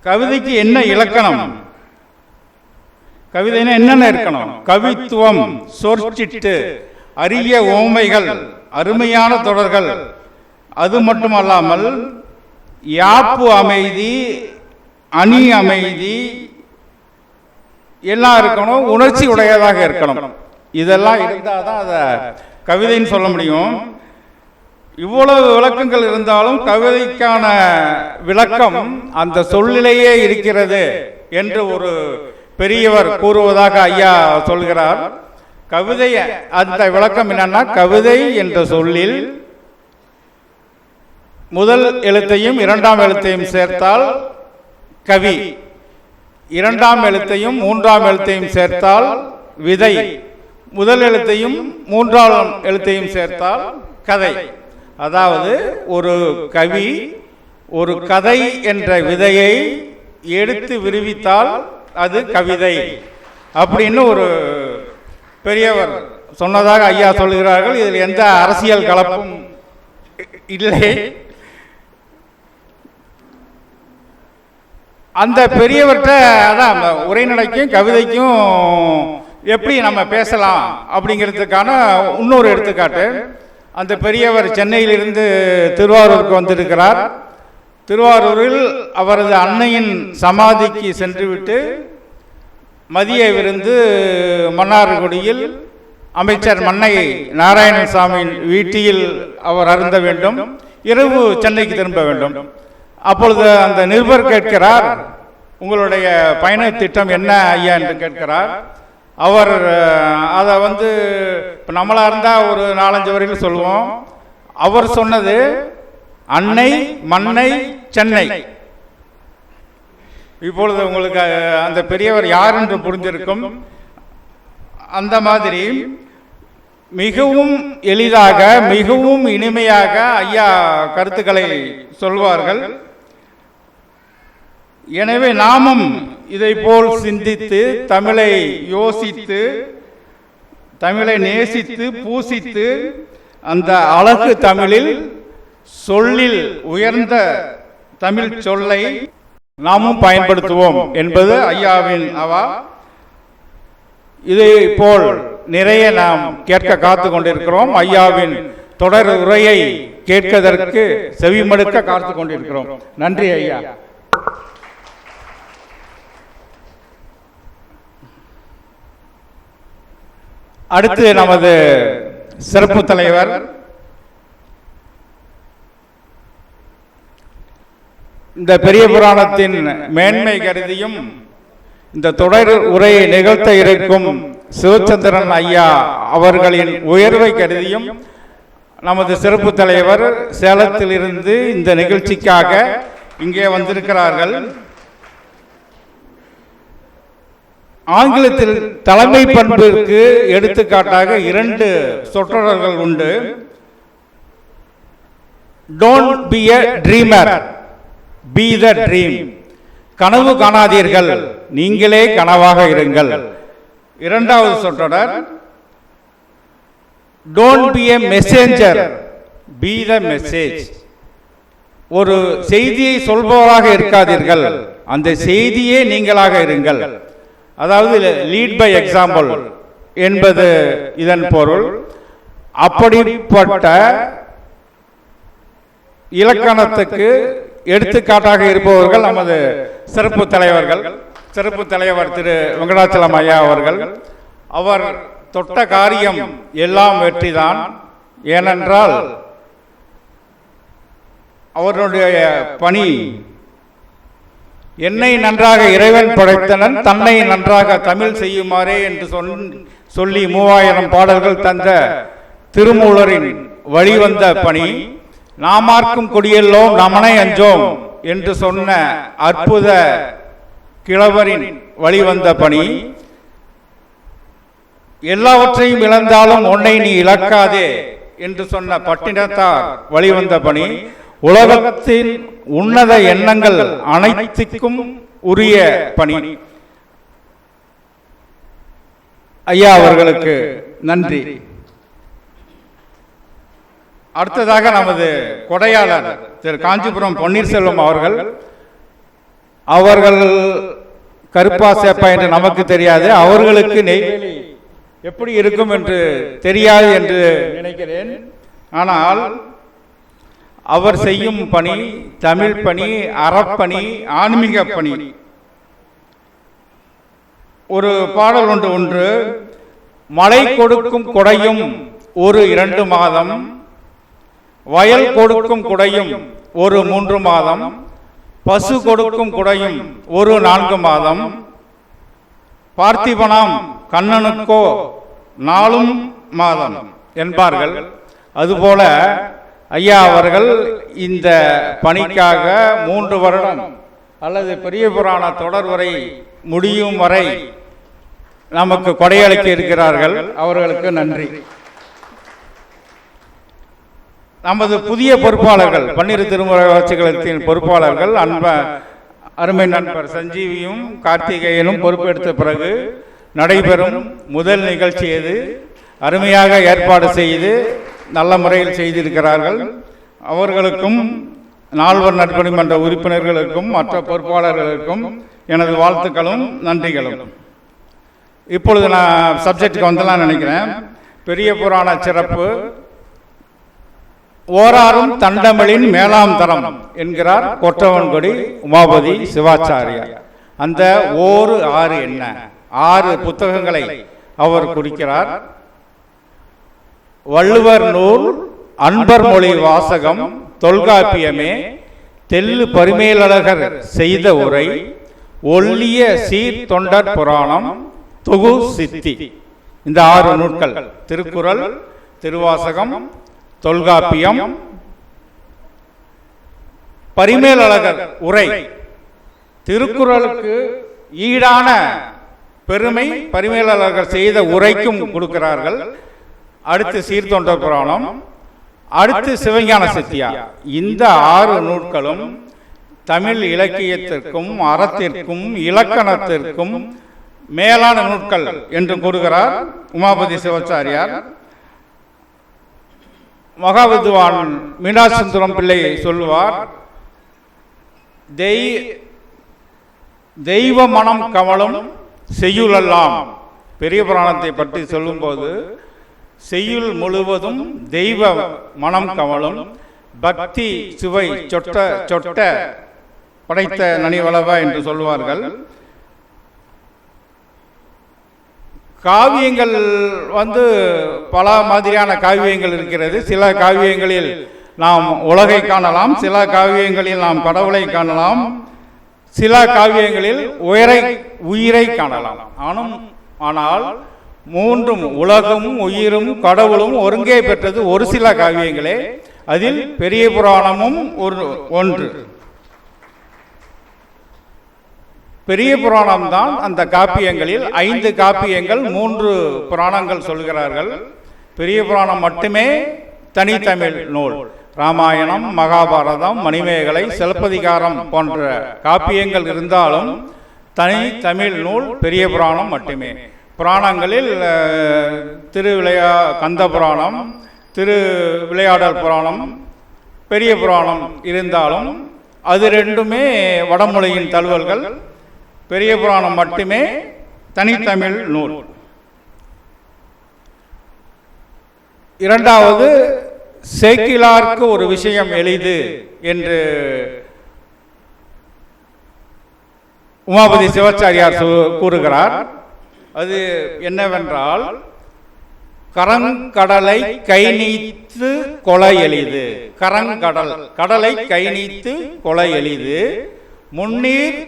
கவிதைக்கு என்ன இலக்கணம்? கவிதைனா என்னென்ன இருக்கணும்? கவித்துவம், சொற்சிட்டு, அரிய ஓமைகள், அருமையான தொடர்கள். அது மட்டுமல்லாமல் யாப்பு அமைதி, அணி அமைதி எல்லாம் இருக்கணும். உணர்ச்சி உடையதாக இருக்கணும். இதெல்லாம் இருந்தால் தான் அதை கவிதைன்னு சொல்ல முடியும். இவ்வளவு விளக்கங்கள் இருந்தாலும் கவிதைக்கான விளக்கம் அந்த சொல்லிலேயே இருக்கிறது என்று ஒரு பெரியவர் கூறுவதாக ஐயா சொல்கிறார். கவிதை அந்த விளக்கம் என்னன்னா, கவிதை என்ற சொல்லில் முதல் எழுத்தையும் 2ஆம் எழுத்தையும் சேர்த்தால் கவி, 2ஆம் எழுத்தையும் 3ஆம் எழுத்தையும் சேர்த்தால் விதை, முதல் எழுத்தையும் 3ஆம் எழுத்தையும் சேர்த்தால் கதை. அதாவது ஒரு கவி ஒரு கதை என்ற விதையை எடுத்து விரிவித்தால் அது கவிதை அப்படின்னு ஒரு பெரியவர் சொன்னதாக ஐயா சொல்கிறார்கள். இதில் எந்த அரசியல் கலப்பும் இல்லை. அந்த பெரியவர்கிட்ட அதான் உரைநடைக்கும் கவிதைக்கும் எப்படி நம்ம பேசலாம் அப்படிங்கிறதுக்கான இன்னொரு எடுத்துக்காட்டு. அந்த பெரியவர் சென்னையிலிருந்து திருவாரூருக்கு வந்திருக்கிறார். திருவாரூரில் அவரது அன்னையின் சமாதிக்கு சென்றுவிட்டு மதிய விருந்து மன்னார்குடியில் அமைச்சர் மன்னை நாராயணசாமி வீட்டில் அவர் அருந்த வேண்டும். இரவு சென்னைக்கு திரும்ப வேண்டும். அப்பொழுது அந்த நிருபர் கேட்கிறார், உங்களுடைய பயண திட்டம் என்ன ஐயா என்று கேட்கிறார். அவர் அதை இப்போ நம்மளாக இருந்தால் ஒரு 4-5 வரையில் சொல்லுவோம். அவர் சொன்னது அன்னை மன்னை சென்னை. இப்பொழுது உங்களுக்கு அந்த பெரியவர் யார் என்று புரிஞ்சிருக்கும். அந்த மாதிரி மிகவும் எளிதாக மிகவும் இனிமையாக ஐயா கருத்துக்களை சொல்வார்கள். எனவே நாமும் இதை போல் சிந்தித்து தமிழை யோசித்து தமிழை நேசித்து பூசித்து அந்த அழகு தமிழில் சொல்லில் உயர்ந்த தமிழ் சொல்லை நாமும் பயன்படுத்துவோம் என்பது ஐயாவின் அவா. இதை போல் நிறைய நாம் கேட்க காத்து கொண்டிருக்கிறோம். ஐயாவின் தொடர் உரையை கேட்பதற்கு செவிமடுக்க காத்து கொண்டிருக்கிறோம். நன்றி ஐயா. அடுத்து நமது சிறப்பு தலைவர் இந்த பெரிய புராணத்தின் மேன்மை கருதியும் இந்த தொடர் உரையை நிகழ்த்த இருக்கும் சிவச்சந்திரன் ஐயா அவர்களின் உயர்வை கருதியும் நமது சிறப்பு தலைவர் சேலத்திலிருந்து இந்த நிகழ்ச்சிக்காக இங்கே வந்திருக்கிறார்கள். ஆங்கிலத்தில் தலைமை பண்பிற்கு எடுத்துக்காட்டாக 2 சொற்றொடர்கள் உண்டு. Don't be a dreamer, be the dream. கனவு காணாதீர்கள், நீங்களே கனவாக இருங்கள். 2வது சொற்றொடர் don't be a messenger, be the message. ஒரு செய்தியை சொல்பவராக இருக்காதீர்கள், அந்த செய்தியே நீங்களாக இருங்கள். அதாவது லீட் பை எக்ஸாம்பிள் என்பது இதன் பொருள். அப்படிப்பட்ட இலக்கணத்துக்கு எடுத்துக்காட்டாக இருப்பவர்கள் நமது சிறப்பு தலைவர்கள். சிறப்பு தலைவர் திரு வெங்கடாச்சலம் ஐயா அவர்கள். அவர் தொட்ட காரியம் எல்லாம் வெற்றிதான். ஏனென்றால் அவருடைய பணி என்னை நன்றாக இறைவன் படைத்தனன், தன்னை நன்றாக தமிழ் செய்யுமாறே என்று சொல்லி 3000 பாடல்கள் தந்த திருமூலரின் வழிவந்த பணி. நாமார்க்கும் கொடியெல்லோம் நமனை அஞ்சோம் என்று சொன்ன அற்புத கிழவரின் வழிவந்த பணி. எல்லாவற்றையும் இழந்தாலும் உன்னை நீ இழக்காதே என்று சொன்ன பட்டினத்தார் வழிவந்த பணி. உலகத்தின் உன்னத எண்ணங்கள் அனைத்துக்கும் உரிய பணி. ஐயா அவர்களுக்கு நன்றி. அடுத்ததாக நமது கொடையாளர் திரு காஞ்சிபுரம் பன்னீர்செல்வம் அவர்கள் கருப்பா சேப்பா என்று நமக்கு தெரியாது. அவர்களுக்கு நெய்வேலி எப்படி இருக்கும் என்று தெரியாது என்று நினைக்கிறேன். ஆனால் அவர் செய்யும் பணி தமிழ் பணி, அறப்பணி, ஆன்மீக பணி. ஒரு பாடல் ஒன்று, மழை கொடுக்கும் கொடையும் ஒரு 2 மாதம், வயல் கொடுக்கும் குடையும் ஒரு 3 மாதம், பசு கொடுக்கும் குடையும் ஒரு 4 மாதம், பார்த்திபனாம் கண்ணனுக்கோ 4 மாதம் என்பார்கள். அதுபோல ஐயா அவர்கள் இந்த பணிக்காக 3 வருடம் அல்லது பெரிய புராண தொடர் வரை முடியும் வரை நமக்கு கொடையளிக்க இருக்கிறார்கள். அவர்களுக்கு நன்றி. நமது புதிய பொறுப்பாளர்கள் பன்னிரு திருமுறை வளர்ச்சி கழகத்தின் பொறுப்பாளர்கள் அருமை நண்பர் சஞ்சீவியும் கார்த்திகேயனும் பொறுப்பெடுத்த பிறகு நடைபெறும் முதல் நிகழ்ச்சி எது அருமையாக ஏற்பாடு செய்து நல்ல முறையில் செய்திருக்கிறார்கள். அவர்களுக்கும் நால்வர் நற்பணி மன்ற உறுப்பினர்களுக்கும் மற்ற பொறுப்பாளர்களுக்கும் எனது வாழ்த்துக்களும் நன்றிகளும். இப்பொழுது நான் சப்ஜெக்டுக்கு வந்துலாம் நினைக்கிறேன். பெரிய புராண சிறப்பு ஓராறும் தண்டமிழின் மேலாம் தரம் என்கிறார் கொற்றவன்கொடி உமாபதி சிவாச்சாரியார். அந்த ஓரு ஆறு என்ன? 6 புத்தகங்களை அவர் குறிக்கிறார். வள்ளுவர் நூல், அன்பர் மொழி வாசகம், தொல்காப்பியமே, தெல்லு பரிமேலழகர் செய்த உரை, ஒல்லிய சீர் தொண்டர் புராணம், தொகு சித்தி. இந்த 6 நூல்கள் திருக்குறள், திருவாசகம், தொல்காப்பியம், பரிமேலழகர் உரை. திருக்குறளுக்கு ஈடான பெருமை பரிமேலழகர் செய்த உரைக்கும் கொடுக்கிறார்கள். அடுத்து சீர்தொண்டர் புராணம், அடுத்து சிவஞான சித்தியார். இந்த 6 நூல்களும் தமிழ் இலக்கியத்திற்கும் அறத்திற்கும் இலக்கணத்திற்கும் மேலான நூல்கள் என்று கூறுகிறார் உமாபதி சிவாச்சாரியார். மகாவித்வான் மீனாசுந்தரம் பிள்ளை சொல்லுவார், தெய்வ மனம் கமலும் செய்யுளெல்லாம். பெரிய புராணத்தை பற்றி சொல்லும்போது செய்யுள் முழுவதும் தெய்வ மனம் கமலும், பக்தி சுவை சொட்ட சொட்ட படைத்த நனிவளவ என்று சொல்வார்கள். காவியங்கள் பல மாதிரியான காவியங்கள் இருக்கிறது. சில காவியங்களில் நாம் உலகை காணலாம், சில காவியங்களில் நாம் கடவுளை காணலாம், சில காவியங்களில் உயிரை காணலாம். ஆனால் மூன்றும் உலகமும் உயிரும் கடவுளும் ஒருங்கே பெற்றது ஒரு சில காவியங்களே. அதில் பெரிய புராணமும் ஒன்று. பெரிய புராணம் தான் அந்த காப்பியங்களில் 5 காப்பியங்கள், 3 புராணங்கள் சொல்கிறார்கள். பெரிய புராணம் மட்டுமே தனித்தமிழ் நூல். ராமாயணம், மகாபாரதம், மணிமேகலை, சிலப்பதிகாரம் போன்ற காப்பியங்கள் இருந்தாலும் தனித்தமிழ் நூல் பெரிய புராணம் மட்டுமே. புராணங்களில் கந்த புராணம், விளையாடல் புராணம், பெரிய புராணம் இருந்தாலும் அது ரெண்டுமே வடமொழியின் தழுவல்கள். பெரிய புராணம் மட்டுமே தனித்தமிழ் நூல். இரண்டாவது, சேக்கிழார்க்கு ஒரு விஷயம் எளிது என்று உமாபதி சிவாச்சாரியார் கூறுகிறார். அது என்னவென்றால், கரங்கடலை கை நீத்து கொலை எளிது. கடலை கை நீத்து கொலை எளிது. முன்னீர்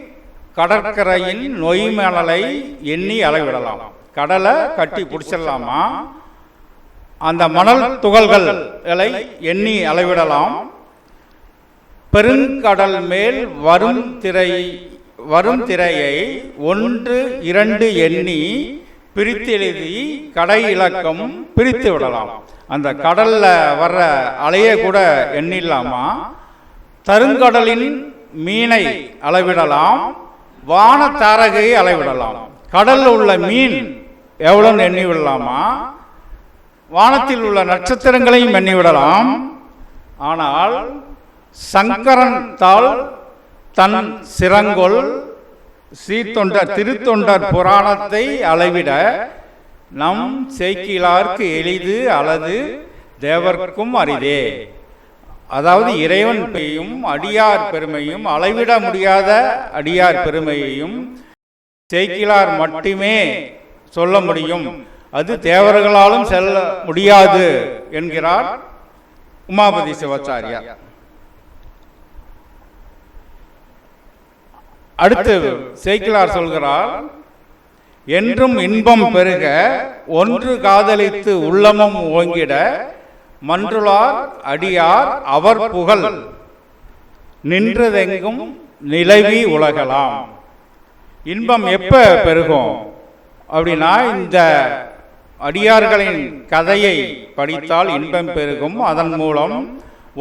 கடற்கரையின் நொய்மணலை எண்ணி அளவிடலாம். கடலை கட்டி பிடிச்சிடலாமா, அந்த மணல் துகள்களை எண்ணி அளவிடலாம். பெருங்கடல் மேல் வரும் திரையை 1, 2 எண்ணி பிரித்தெழுதி கடை இலக்கம் பிரித்து விடலாம். அந்த கடல்ல வர்ற அலைய கூட எண்ணிடலாமா? தருங்கடலின் மீனை அளவிடலாம், வான தாரகையை அளவிடலாம். கடல்ல உள்ள மீன் எவ்வளவு எண்ணி விடலாமா? வானத்தில் உள்ள நட்சத்திரங்களையும் எண்ணிவிடலாம். ஆனால் சங்கரன் தாள் தன் சிறங்கொள் திருத்தொண்டர் புராணத்தை அளவிட நம் சேக்கிழார்க்கு எளிது அல்லது தேவர்க்கும் அரிதே. அதாவது இறைவன் பெய்யும் அடியார் பெருமையும் அளவிட முடியாத அடியார் பெருமையையும் சேக்கிழார் மட்டுமே சொல்ல முடியும், அது தேவர்களாலும் செல்ல முடியாது என்கிறார் உமாபதி சிவாச்சாரியார். அடுத்து சேக்கிழார் சொல்கிறார், என்றும் இன்பம் பெருக ஒன்று காதலித்து உள்ளமும் ஓங்கிட மன்றுளார் அடியார் அவர் புகழ் நின்றதெங்கும் நிலவி உலகலாம். இன்பம் எப்ப பெருகும் அப்படின்னா, இந்த அடியார்களின் கதையை படித்தால் இன்பம் பெருகும். அதன் மூலம்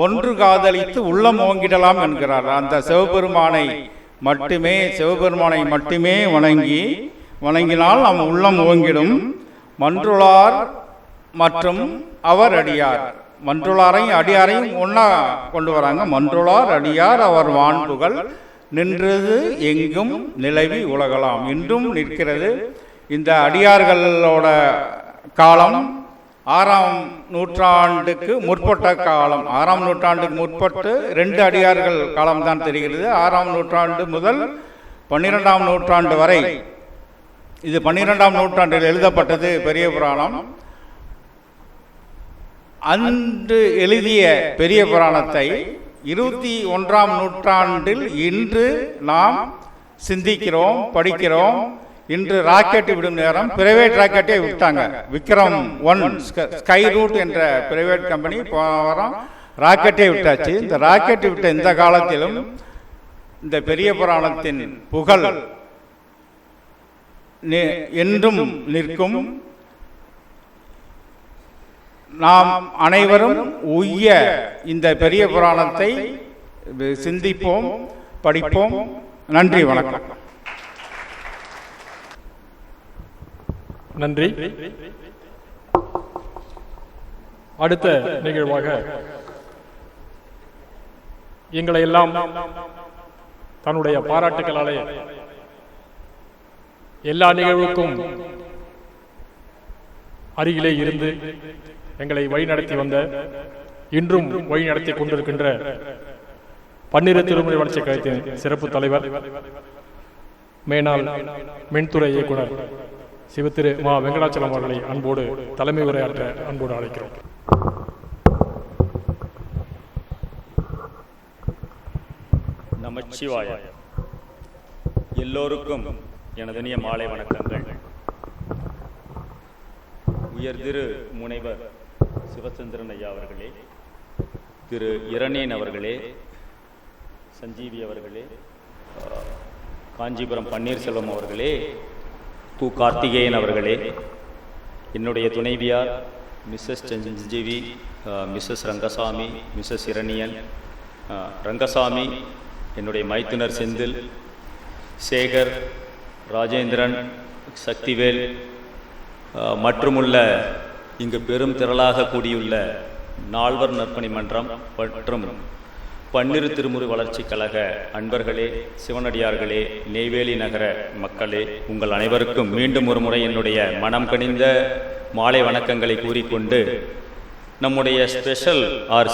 ஒன்று காதலித்து உள்ளம் ஓங்கிடலாம் என்கிறார். அந்த சிவபெருமானை மட்டுமே வணங்கினால் நம் உள்ளம் ஓங்கிடும். மன்றுளார் மற்றும் அவர் அடியார், மன்றுளாரையும் அடியாரையும் ஒன்றா கொண்டு வராங்க. மன்றுளார் அடியார் அவர் வான்புகள் நின்றது எங்கும் நிலவி உலகலாம், இன்றும் நிற்கிறது. இந்த அடியார்களோட காலம் 6ஆம் நூற்றாண்டுக்கு முற்பட்ட காலம். 6ஆம் நூற்றாண்டுக்கு முற்பட்டு 2 அடியார்கள் காலம்தான் தெரிகிறது. 6ஆம் நூற்றாண்டு முதல் 12ஆம் நூற்றாண்டு வரை. இது 12ஆம் நூற்றாண்டில் எழுதப்பட்டது பெரிய புராணம். அன்று எழுதிய பெரிய புராணத்தை 21ஆம் நூற்றாண்டில் இன்று நாம் சிந்திக்கிறோம், படிக்கிறோம். இன்று ராக்கெட் விடும் நேரம் பிரைவேட் ராக்கெட்டே விட்டாங்க. விக்ரம் 1 ஸ்கை ரூட் என்ற பிரைவேட் கம்பெனி வாரம் ராக்கெட்டே விட்டாச்சு. இந்த ராக்கெட் விட்ட இந்த காலத்திலும் இந்த பெரிய புராணத்தின் புகழ் என்றும் நிற்கும். நாம் அனைவரும் உய்ய இந்த பெரிய புராணத்தை சிந்திப்போம், படிப்போம். நன்றி, வணக்கம். நன்றி. அடுத்த நிகழ்வாக எங்களை எல்லாம் தன்னுடைய பாராட்டுகளாலே எல்லா நிகழ்வுக்கும் அருகிலே இருந்து எங்களை வழிநடத்தி வந்த, இன்றும் வழிநடத்தி கொண்டிருக்கின்ற பன்னிரு திருமுறை வளர்ச்சி கழகத்தின் சிறப்பு தலைவர், மேனாள் மின்துறை இயக்குனர் சிவத்திரு மா வெங்கடாச்சலம் அவர்களை அன்போடு தலைமை உரையாற்ற அன்போடு அழைக்கிறோம். நமச்சிவாய. எல்லோருக்கும் எனது இனிய மாலை வணக்கங்கள். உயர் திரு முனைவர் சிவச்சந்திரன் ஐயா அவர்களே, திரு இரணியன் அவர்களே, சஞ்சீவி அவர்களே, காஞ்சிபுரம் பன்னீர்செல்வம் அவர்களே, கு கார்த்திகேயன் அவர்களே, என்னுடைய துணைவியார் Mrs Sanjeevi, Mrs Rangasamy, Mrs Iraniyan, Rangasamy, என்னுடைய மைத்துனர் செந்தில், சேகர், ராஜேந்திரன், சக்திவேல் மற்றுமுள்ள இங்கு பெரும் திரளாக கூடியுள்ள நால்வர் நற்பணி மன்றம் மற்றும் பன்னிரு திருமுறை வளர்ச்சி கழக அன்பர்களே, சிவனடியார்களே, நெய்வேலி நகர மக்களே, உங்கள் அனைவருக்கும் மீண்டும் ஒரு முறை என்னுடைய மனம் கனிந்த மாலை வணக்கங்களை கூறிக்கொண்டு, நம்முடைய ஸ்பெஷல்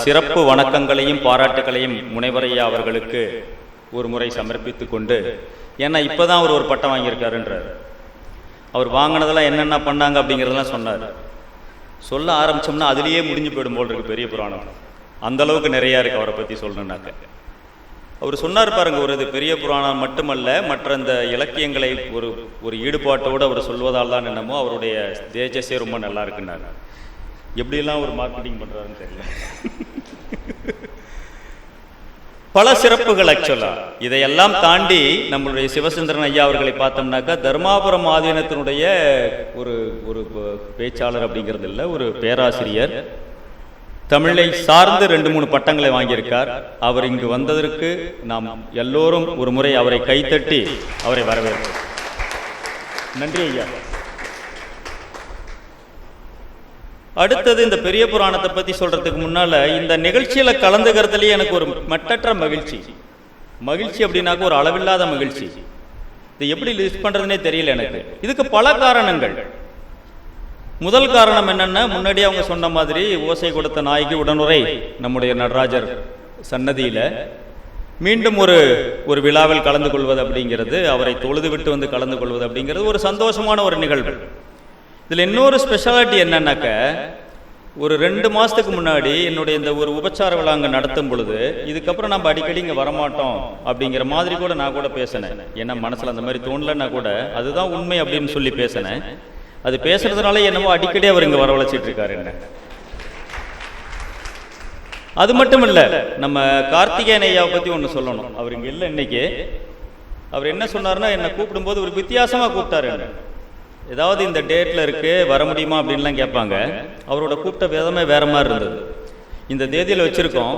சிறப்பு வணக்கங்களையும் பாராட்டுகளையும் முனைவரையா அவர்களுக்கு ஒரு முறை சமர்ப்பித்து கொண்டு, ஏன்னா இப்போ தான் அவர் ஒரு பட்டம் வாங்கியிருக்காருன்றார். அவர் வாங்கினதெல்லாம் என்னென்ன பண்ணாங்க அப்படிங்கிறதெல்லாம் சொன்னார். சொல்ல ஆரம்பித்தோம்னா அதுலேயே முடிஞ்சு போயிடும் போல் இருக்குது பெரிய புராணம். அந்தளவுக்கு நிறையா இருக்குது அவரை பற்றி சொல்லணுன்னாக்க. அவர் சொன்னார் பாருங்க, ஒரு இது பெரிய புராணம் மட்டுமல்ல, மற்ற இந்த இலக்கியங்களை ஒரு ஈடுபாட்டோடு அவர் சொல்வதால் தான் என்னமோ அவருடைய தேஜஸே ரொம்ப நல்லா இருக்குன்னாரு. எப்படியெல்லாம் ஒரு மார்க்கெட்டிங் பண்ணுறாருன்னு தெரியல. பல சிறப்புகள் ஆக்சுவலா. இதையெல்லாம் தாண்டி நம்மளுடைய சிவச்சந்திரன் ஐயா அவர்களை பார்த்தோம்னாக்கா தர்மாபுரம் ஆதீனத்தினுடைய ஒரு பேச்சாளர் அப்படிங்கிறது இல்லை, ஒரு பேராசிரியர். தமிழை சார்ந்து 2-3 பட்டங்களை வாங்கியிருக்கார். அவர் இங்கு வந்ததற்கு நாம் எல்லோரும் ஒரு முறை அவரை கைத்தட்டி அவரை வரவேற்போம். நன்றி ஐயா. அடுத்தது இந்த பெரிய புராணத்தை பற்றி சொல்கிறதுக்கு முன்னால் இந்த நிகழ்ச்சியில் கலந்துக்கிறதுலேயே எனக்கு ஒரு மட்டற்ற மகிழ்ச்சி அப்படின்னாக்க ஒரு அளவில்லாத மகிழ்ச்சி. இது எப்படி லிஸ்ட் பண்ணுறதுனே தெரியல எனக்கு. இதுக்கு பல காரணங்கள். முதல் காரணம் என்னென்னா, முன்னாடி அவங்க சொன்ன மாதிரி ஓசை கொடுத்த நாய்க்கு உடனுரை நம்முடைய நடராஜர் சன்னதியில் மீண்டும் ஒரு விழாவில் கலந்து கொள்வது அப்படிங்கிறது, அவரை தொழுது விட்டு வந்து கலந்து கொள்வது அப்படிங்கிறது ஒரு சந்தோஷமான ஒரு நிகழ்வு. இதில் இன்னொரு ஸ்பெஷாலிட்டி என்னன்னாக்க, ஒரு 2 மாதத்துக்கு முன்னாடி என்னுடைய இந்த ஒரு உபச்சார விழா அங்கே நடத்தும் பொழுது, இதுக்கப்புறம் நம்ம அடிக்கடி இங்கே வரமாட்டோம் அப்படிங்கிற மாதிரி கூட நான் கூட பேசினேன். ஏன்னா மனசில் அந்த மாதிரி தோணலைன்னா கூட அதுதான் உண்மை அப்படின்னு சொல்லி பேசினேன். அது பேசுறதுனால என்னமோ அடிக்கடி அவர் இங்கே வரவழைச்சிட்டு இருக்காரு என்ன. அது மட்டும் இல்லை, நம்ம கார்த்திகேயன் ஐயாவை பற்றி ஒன்று சொல்லணும். அவர் இங்கே இல்லை இன்னைக்கு. அவர் என்ன சொன்னார்னா, என்னை கூப்பிடும்போது ஒரு வித்தியாசமாக கூப்பிட்டாரு. என்ன ஏதாவது இந்த டேட்டில் இருக்குது வர முடியுமா அப்படின்லாம் கேட்பாங்க. அவரோட கூப்பிட்ட விதமே வேறு மாதிரி இருந்தது. இந்த தேதியில் வச்சுருக்கோம்,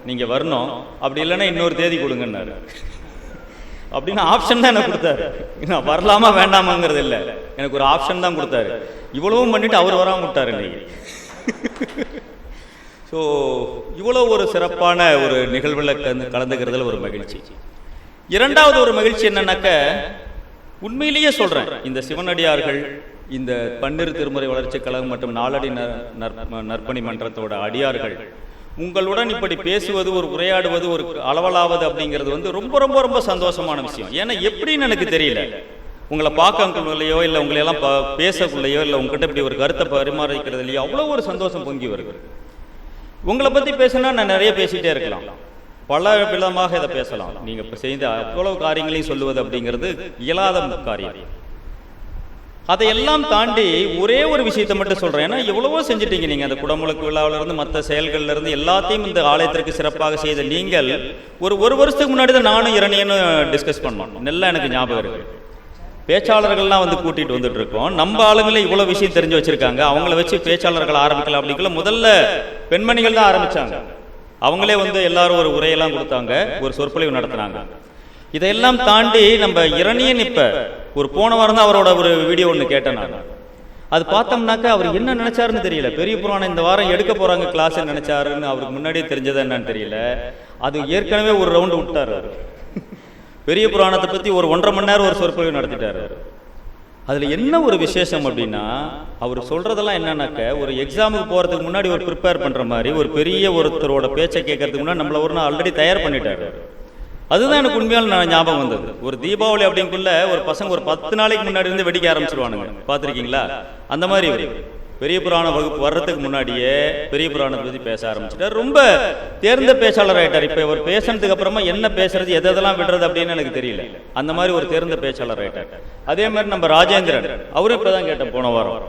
நீங்கள் வரணும், அப்படி இல்லைன்னா இன்னொரு தேதி கொடுங்கன்னாரு. அப்படின்னு ஆப்ஷன் தான் எனக்கு கொடுத்தாரு. நான் வரலாமா வேண்டாமாங்கிறது இல்லை, எனக்கு ஒரு ஆப்ஷன் தான் கொடுத்தாரு. இவ்வளவும் பண்ணிவிட்டு அவர் வராமல் விட்டார் இன்னைக்கு. ஸோ இவ்வளோ ஒரு சிறப்பான ஒரு நிகழ்வில் கலந்துக்கிறதுல ஒரு மகிழ்ச்சி. இரண்டாவது ஒரு மகிழ்ச்சி என்னன்னாக்க, உண்மையிலேயே சொல்கிறேன், இந்த சிவனடியார்கள், இந்த பன்னிரு திருமுறை வளர்ச்சி கழகம் மற்றும் நாளடி நற்பணி மன்றத்தோட அடியார்கள் உங்களுடன் இப்படி பேசுவது, ஒரு உரையாடுவது, ஒரு அளவலாவது அப்படிங்கிறது வந்து ரொம்ப ரொம்ப ரொம்ப சந்தோஷமான விஷயம். ஏன்னா எப்படின்னு எனக்கு தெரியல, உங்களை பார்க்கக்குள்ளையோ இல்லை உங்களையெல்லாம் பேசக்குள்ளையோ இல்லை உங்ககிட்ட இப்படி ஒரு கருத்தை பரிமாறிக்கிறது இல்லையோ அவ்வளோ ஒரு சந்தோஷம் பொங்கி வருது. உங்களை பற்றி பேசினா நான் நிறைய பேசிகிட்டே இருக்கலாம், பல விதமாக இதை பேசலாம். நீங்கள் இப்போ செய்த அவ்வளவு காரியங்களையும் சொல்லுவது அப்படிங்கிறது இயலாத காரியம். அதையெல்லாம் தாண்டி ஒரே ஒரு விஷயத்தை மட்டும் சொல்கிறேன். ஏன்னா எவ்வளவோ செஞ்சுட்டீங்க நீங்கள், அந்த குடமுழுக்கு விழாவிலிருந்து மற்ற செயல்கள்லேருந்து எல்லாத்தையும் இந்த ஆலயத்திற்கு சிறப்பாக செய்த நீங்கள் ஒரு வருஷத்துக்கு முன்னாடி தான் நானும் இரணியனும் டிஸ்கஸ் பண்ணோம். நல்லா எனக்கு ஞாபகம் இருக்குது. பேச்சாளர்கள்லாம் வந்து கூட்டிகிட்டு வந்துட்டு இருக்கோம். நம்ம ஆளுங்களே இவ்வளோ விஷயம் தெரிஞ்சு வச்சுருக்காங்க, அவங்கள வச்சு பேச்சாளர்கள் ஆரம்பிக்கலாம் அப்படிங்கிற முதல்ல பெண்மணிகள் தான் ஆரம்பித்தாங்க. அவங்களே வந்து எல்லாரும் ஒரு உரையெல்லாம் கொடுத்தாங்க, ஒரு சொற்பொழிவு நடத்தினாங்க. இதையெல்லாம் தாண்டி நம்ம இரணியன் இப்போ ஒரு போன வாரம் தான் அவரோட ஒரு வீடியோ ஒன்று கேட்டேன் நான். அது பார்த்தோம்னாக்கா அவர் என்ன நினைச்சாருன்னு தெரியல. பெரிய புராணம் இந்த வாரம் எடுக்க போறாங்க கிளாஸ் நினைச்சாருன்னு அவருக்கு முன்னாடியே தெரிஞ்சதா என்னன்னு தெரியல. அது ஏற்கனவே ஒரு ரவுண்டு விட்டார். பெரிய புராணத்தை பற்றி ஒரு 1.5 மணி நேரம் ஒரு சொற்பொழிவு நடத்திட்டாரு. அதில் என்ன ஒரு விசேஷம் அப்படின்னா, அவர் சொல்கிறதெல்லாம் என்னன்னாக்க, ஒரு எக்ஸாமுக்கு போகிறதுக்கு முன்னாடி ஒரு ப்ரிப்பேர் பண்ணுற மாதிரி ஒரு பெரிய ஒருத்தரோட பேச்சை கேட்கறதுக்கு முன்னாடி நம்மளை ஒரு நாள் ஆல்ரெடி தயார் பண்ணிட்டாரு. அதுதான் எனக்கு உண்மையால் நான் ஞாபகம் வந்தது. ஒரு தீபாவளி அப்படிங்குள்ள ஒரு பசங்க ஒரு 10 நாளைக்கு முன்னாடி இருந்து வெடிக்க ஆரம்பிச்சிருவானுங்க, பார்த்துருக்கீங்களா? அந்த மாதிரி பெரிய புராண வகுப்பு வர்றதுக்கு முன்னாடியே பெரிய புராணத்தை பற்றி பேச ஆரம்பிச்சிட்டார். ரொம்ப தேர்ந்த பேச்சாளர் ஆகிட்டார். இப்போ ஒரு பேசுனதுக்கு அப்புறமா என்ன பேசுறது, எதெல்லாம் விடுறது அப்படின்னு எனக்கு தெரியல. அந்த மாதிரி ஒரு தேர்ந்த பேச்சாளர் ஆகிட்டார். அதே மாதிரி நம்ம ராஜேந்திரன், அவரும் இப்போ தான் கேட்டேன் போன வாரம்,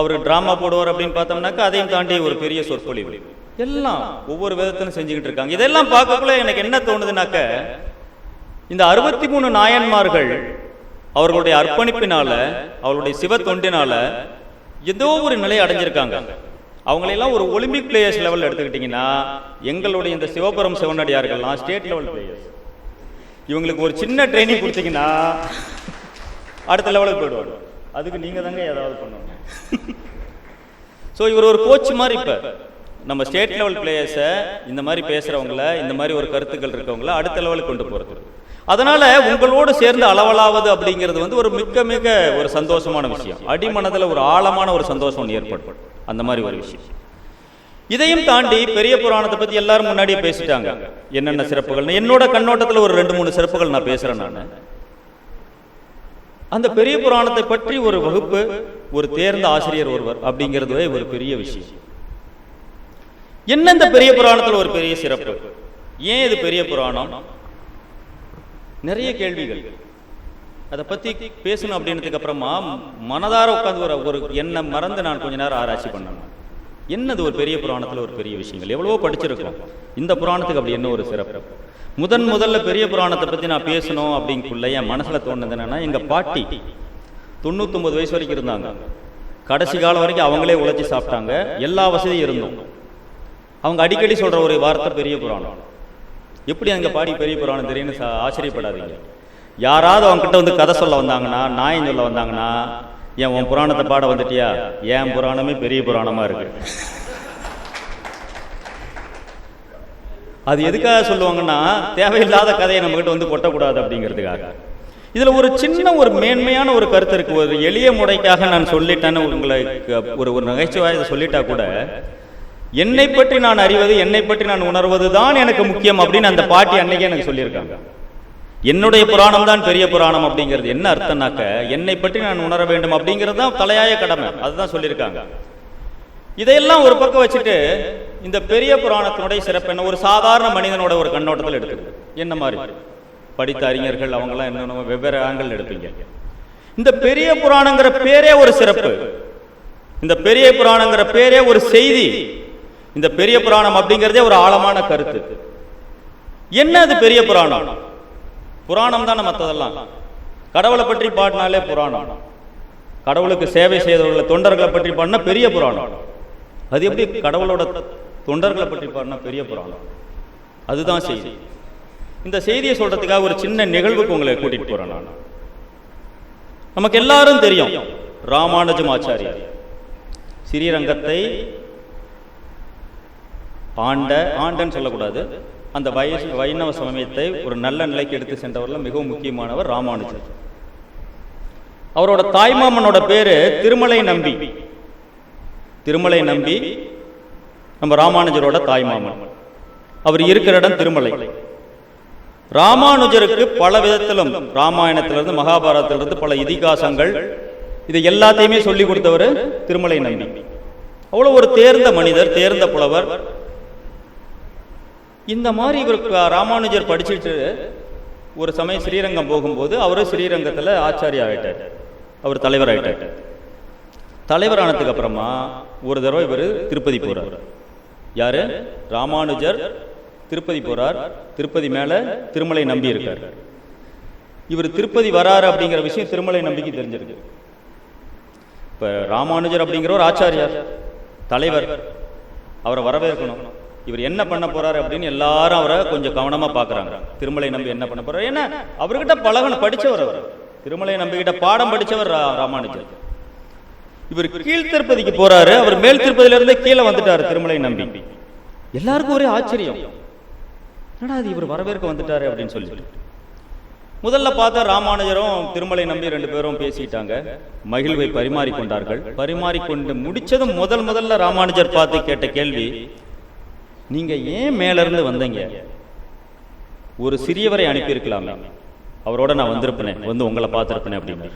அவர் ட்ராமா போடுவார் அப்படின்னு பார்த்தோம்னாக்கா அதையும் தாண்டி ஒரு பெரிய சொற்பொழிவு, எல்லாம் ஒவ்வொரு விதத்திலும் செஞ்சுக்கிட்டு இருக்காங்க. இதெல்லாம் பார்க்கக்குள்ள எனக்கு என்ன தோணுதுனாக்க, இந்த 63 நாயன்மார்கள் அவர்களுடைய அர்ப்பணிப்பினால, அவர்களுடைய சிவ தொண்டினால ஏதோ ஒரு நிலையை அடைஞ்சிருக்காங்க. அவங்களெல்லாம் ஒரு ஒலிம்பிக் பிளேயர்ஸ் லெவலில் எடுத்துக்கிட்டிங்கன்னா, எங்களுடைய இந்த சிவபுரம் சிவனடியார்கள்லாம் ஸ்டேட் லெவல் பிளேயர்ஸ். இவங்களுக்கு ஒரு சின்ன ட்ரைனிங் கொடுத்தீங்கன்னா அடுத்த லெவலுக்கு போயிடுவாங்க. அதுக்கு நீங்கள் தாங்க ஏதாவது பண்ணுவாங்க. ஸோ இவர் ஒரு கோச் மாதிரி. இப்போ நம்ம ஸ்டேட் லெவல் பிளேயர்ஸை, இந்த மாதிரி பேசுகிறவங்கள, இந்த மாதிரி ஒரு கருத்துக்கள் இருக்கவங்கள அடுத்த லெவலுக்கு கொண்டு போகிறது. அதனால உங்களோடு சேர்ந்து அளவலாவது அப்படிங்கிறது வந்து ஒரு மிக மிக ஒரு சந்தோஷமான விஷயம். அடிமனதில் ஒரு ஆழமான ஒரு சந்தோஷம் ஏற்படும். அந்த மாதிரி ஒரு விஷயம். இதையும் தாண்டி பெரிய புராணத்தை பற்றி எல்லாரும் முன்னாடியே பேசிட்டாங்க, என்னென்ன சிறப்புகள். என்னோட கண்ணோட்டத்தில் ஒரு 2-3 சிறப்புகள் நான் பேசுகிறேன். நான் அந்த பெரிய புராணத்தை பற்றி ஒரு வகுப்பு, ஒரு தேர்ந்த ஆசிரியர் ஒருவர் அப்படிங்கிறதுவே ஒரு பெரிய விஷயம். என்ன இந்த பெரிய புராணத்தில் ஒரு பெரிய சிறப்பு, ஏன் இது பெரிய புராணம்? நிறைய கேள்விகள். அதை பற்றி பேசணும் அப்படின்றதுக்கு அப்புறமா மனதார உட்காந்து ஒரு என்னை மறந்து நான் கொஞ்ச நேரம் ஆராய்ச்சி பண்ணேன். என்னது ஒரு பெரிய புராணத்தில் ஒரு பெரிய விஷயங்கள், எவ்வளவோ படிச்சிருக்கோம். இந்த புராணத்துக்கு அப்படி என்ன ஒரு சிறப்பு? முதல்ல பெரிய புராணத்தை பற்றி நான் பேசணும் அப்படிங்குள்ள என் மனசில் தோணுது என்னன்னா, எங்கள் பாட்டி 99 வயசு வரைக்கும் இருந்தாங்க. கடைசி காலம் வரைக்கும் அவங்களே உழைச்சி சாப்பிட்டாங்க, எல்லா வசதியும் இருந்தோம். அவங்க அடிக்கடி சொல்கிற ஒரு வார்த்தை பெரிய புராணம். எப்படி அங்கே பாடி பெரிய புராணம் தெரியும்னு ஆச்சரியப்படாதீங்க. யாராவது அவங்ககிட்ட வந்து கதை சொல்ல வந்தாங்கன்னா, நாயம் சொல்ல வந்தாங்கன்னா, ஏன் உன் புராணத்தை பாட வந்துட்டியா, என் புராணமே பெரிய புராணமாக இருக்கு. அது எதுக்காக சொல்லுவாங்கன்னா, தேவையில்லாத கதையை நம்மகிட்ட வந்து கொட்டக்கூடாது அப்படிங்கிறதுக்காக. இதில் ஒரு சின்ன ஒரு மேன்மையான ஒரு கருத்து இருக்கு. ஒரு எளிய முறைக்காக நான் சொல்லிட்டேன்னு உங்களுக்கு ஒரு நகைச்சுவாய் சொல்லிட்டா கூட, என்னை பற்றி நான் அறிவது, என்னை பற்றி நான் உணர்வது தான் எனக்கு முக்கியம் அப்படின்னு அந்த பாட்டி அன்னைக்கே எனக்கு சொல்லியிருக்காங்க. என்னுடைய புராணம் தான் பெரிய புராணம் அப்படிங்கிறது என்ன அர்த்தம்னாக்க, என்னை பற்றி நான் உணர வேண்டும் அப்படிங்கிறது தான் தலையாய கடமை. அதுதான் சொல்லியிருக்காங்க. இதையெல்லாம் ஒரு பக்கம் வச்சுட்டு, இந்த பெரிய புராணத்தினுடைய சிறப்பு என்ன, ஒரு சாதாரண மனிதனோட ஒரு கண்ணோட்டத்தில் எடுக்குது. என்ன மாதிரி படித்த அறிஞர்கள் அவங்கெல்லாம் என்ன வெவ்வேறு ஆங்கிள் எடுப்பீங்க. இந்த பெரிய புராணங்கிற பேரே ஒரு சிறப்பு, இந்த பெரிய புராணங்கிற பேரே ஒரு செய்தி. இந்த பெரிய புராணம் அப்படிங்கிறதே ஒரு ஆழமான கருத்து. என்ன அது பெரிய புராணம்? புராணம் தானே மற்றதெல்லாம். கடவுளை பற்றி பாடினாலே புராணம். கடவுளுக்கு சேவை செய்தவர்களை, தொண்டர்களை பற்றி பாடினா பெரிய புராணம். அது எப்படி கடவுளோட தொண்டர்களை பற்றி பாடினா பெரிய புராணம். அதுதான் செய்தி. இந்த செய்தியை சொல்றதுக்காக ஒரு சின்ன நிகழ்வுக்கு உங்களை கூட்டிட்டு போறேன் நான். நமக்கு எல்லாரும் தெரியும் ராமானுஜம் ஆச்சாரியார் ஸ்ரீரங்கத்தை ஆண்டன்னு சொல்லக்கூடாது, அந்த வைணவ சமயத்தை ஒரு நல்ல நிலைக்கு எடுத்து சென்றவர்கள் மிகவும் முக்கியமானவர் ராமானுஜர். அவரோட தாய்மாமனோட பேரு திருமலை நம்பி. திருமலை நம்பி நம்ம ராமானுஜரோட தாய்மாமன். அவர் இருக்கிற இடம் திருமலை. ராமானுஜருக்கு பல விதத்திலும் ராமாயணத்திலிருந்து மகாபாரதத்திலிருந்து பல இதிகாசங்கள் இது எல்லாத்தையுமே சொல்லி கொடுத்தவர் திருமலை நம்பி. அவ்வளவு ஒரு தேர்ந்த மனிதர், தேர்ந்த புலவர். இந்த மாதிரி இவருக்கு ராமானுஜர் படிச்சுட்டு ஒரு சமயம் ஸ்ரீரங்கம் போகும்போது அவரு ஸ்ரீரங்கத்தில் ஆச்சாரியா ஆயிட்டார், அவர் தலைவர் ஆயிட்டார். தலைவர் ஆனதுக்கு அப்புறமா ஒரு தடவை இவர் திருப்பதி போறார். யாரு? ராமானுஜர் திருப்பதி போறார். திருப்பதி மேல திருமலை நம்பி இருக்கார். இவர் திருப்பதி வராரு அப்படிங்கிற விஷயம் திருமலை நம்பிக்கு தெரிஞ்சிருக்கு. இப்ப ராமானுஜர் அப்படிங்கிற ஒரு ஆச்சாரியார், தலைவர், அவரை வரவேற்கணும். இவர் என்ன பண்ண போறாரு அப்படின்னு எல்லாரும் அவரை கொஞ்சம் கவனமா பாக்குறாங்க. திருமலை நம்பி என்ன பண்ண போறாரு? ஏன்னா அவர்கிட்ட பழகணும், படிச்சவர் அவர். திருமலை நம்பிக்கிட்ட பாடம் படிச்சவர் ராமானுஜர். இவர் கீழ் திருப்பதிக்கு போறாரு. அவர் மேல் திருப்பதியில இருந்து கீழே வந்துட்டாரு திருமலை நம்பி. எல்லாருக்கும் ஒரே ஆச்சரியம், என்னடா அது இவர் வரவேற்க வந்துட்டாரு அப்படின்னு சொல்லிட்டு. முதல்ல பார்த்தா ராமானுஜரும் திருமலை நம்பி ரெண்டு பேரும் பேசிட்டாங்க, மகிழ்வை பரிமாறிக்கொண்டார்கள். பரிமாறிக்கொண்டு முடிச்சதும் முதல்ல ராமானுஜர் பார்த்து கேட்ட கேள்வி, நீங்க ஏன் மேல இருந்து வந்தீங்க? ஒரு சிறியவரை அனுப்பியிருக்கலாமே, அவரோட நான் வந்திருப்பேன், வந்து உங்களை பார்த்திருப்பேன் அப்படின்னு.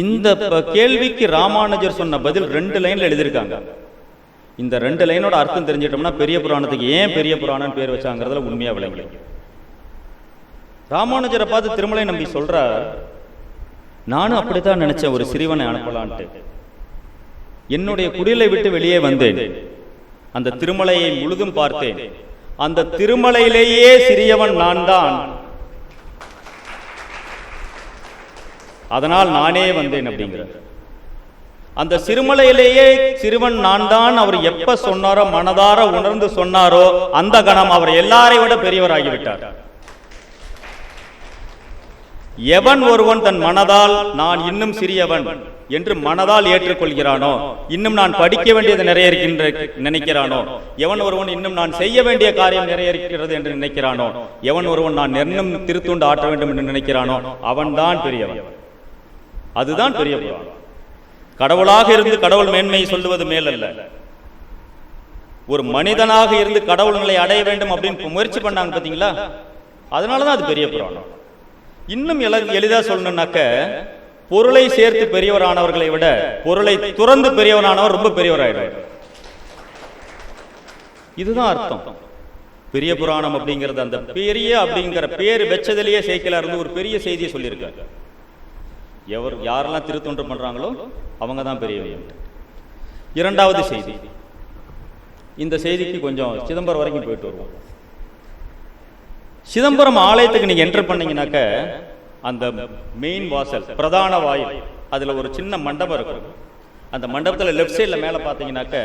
இந்த கேள்விக்கு ராமானுஜர் சொன்ன பதில் 2 லைன்ல எழுதியிருக்காங்க. இந்த 2 லைனோட அர்த்தம் தெரிஞ்சிட்டோம்னா பெரிய புராணத்துக்கு ஏன் பெரிய புராணம் பேர் வச்சாங்கிறதுல உண்மையா விளங்கல. ராமானுஜரை பார்த்து திருமலை நம்பி சொல்றார், நானும் அப்படித்தான் நினைச்சேன், ஒரு சிறுவனை அனுப்பலான்ட்டு. என்னுடைய குடிலை விட்டு வெளியே வந்தேன், அந்த திருமலையை முழுதும் பார்த்தேன், அந்த திருமலையிலேயே சிறியவன் நான் தான், அதனால் நானே வந்தேன் அப்படிங்கிறார். அந்த சிறுமலையிலேயே சிறுவன் நான் தான் அவர் எப்ப சொன்னாரோ, மனதார உணர்ந்து சொன்னாரோ, அந்த கணம் அவர் எல்லாரை விட பெரியவராகிவிட்டார். எவன் ஒருவன் தன் மனதால் நான் இன்னும் சிறியவன் என்று மனதால் ஏற்றுக்கொள்கிறானோ, இன்னும் நான் படிக்க வேண்டியது நிறைய இருக்கின்ற நினைக்கிறானோ, எவன் ஒருவன் இன்னும் நான் செய்ய வேண்டிய காரியம் நிறைய இருக்கிறது என்று நினைக்கிறானோ, எவன் ஒருவன் நான் இன்னும் திருத்துண்டு ஆற்ற வேண்டும் என்று நினைக்கிறானோ, அவன்தான் பெரியவன். அதுதான் பெரிய புராணம். கடவுளாக இருந்து கடவுள் மேன்மையை சொல்லுவது மேலல்ல, ஒரு மனிதனாக இருந்து கடவுள் நிலை அடைய வேண்டும் அப்படின்னு முயற்சி பண்ணாங்க பாத்தீங்களா, அதனாலதான் அது பெரிய புராணம். இன்னும் எளிதா சொல்லணும்னாக்க, பொருளை சேர்த்து பெரியவரானவர்களை விட பொருளை துறந்து பெரியவரானவர் ரொம்ப பெரியவராயிடுவார். இதுதான் அர்த்தம். பெரிய புராணம் அப்படிங்கிறது அந்த பெரிய அப்படிங்கிற பேர் வெச்சதிலேயே சேக்கிலார் இருந்து ஒரு பெரிய செய்தியை சொல்லியிருக்காரு. யாரெல்லாம் திருத்தொன்று பண்றாங்களோ அவங்க தான் பெரியவங்க. 2வது செய்தி, இந்த செய்திக்கு கொஞ்சம் சிதம்பரம் வரைக்கும் போயிட்டு வருவோம். சிதம்பரம் ஆலயத்துக்கு நீங்க என்டர் பண்ணீங்கன்னாக்க, அந்த மெயின் வாசல், பிரதான வாயில், அதுல ஒரு சின்ன மண்டபம் இருக்கும். அந்த மண்டபத்துல லெப்ட் சைட்ல மேல பாத்தீங்கன்னாக்க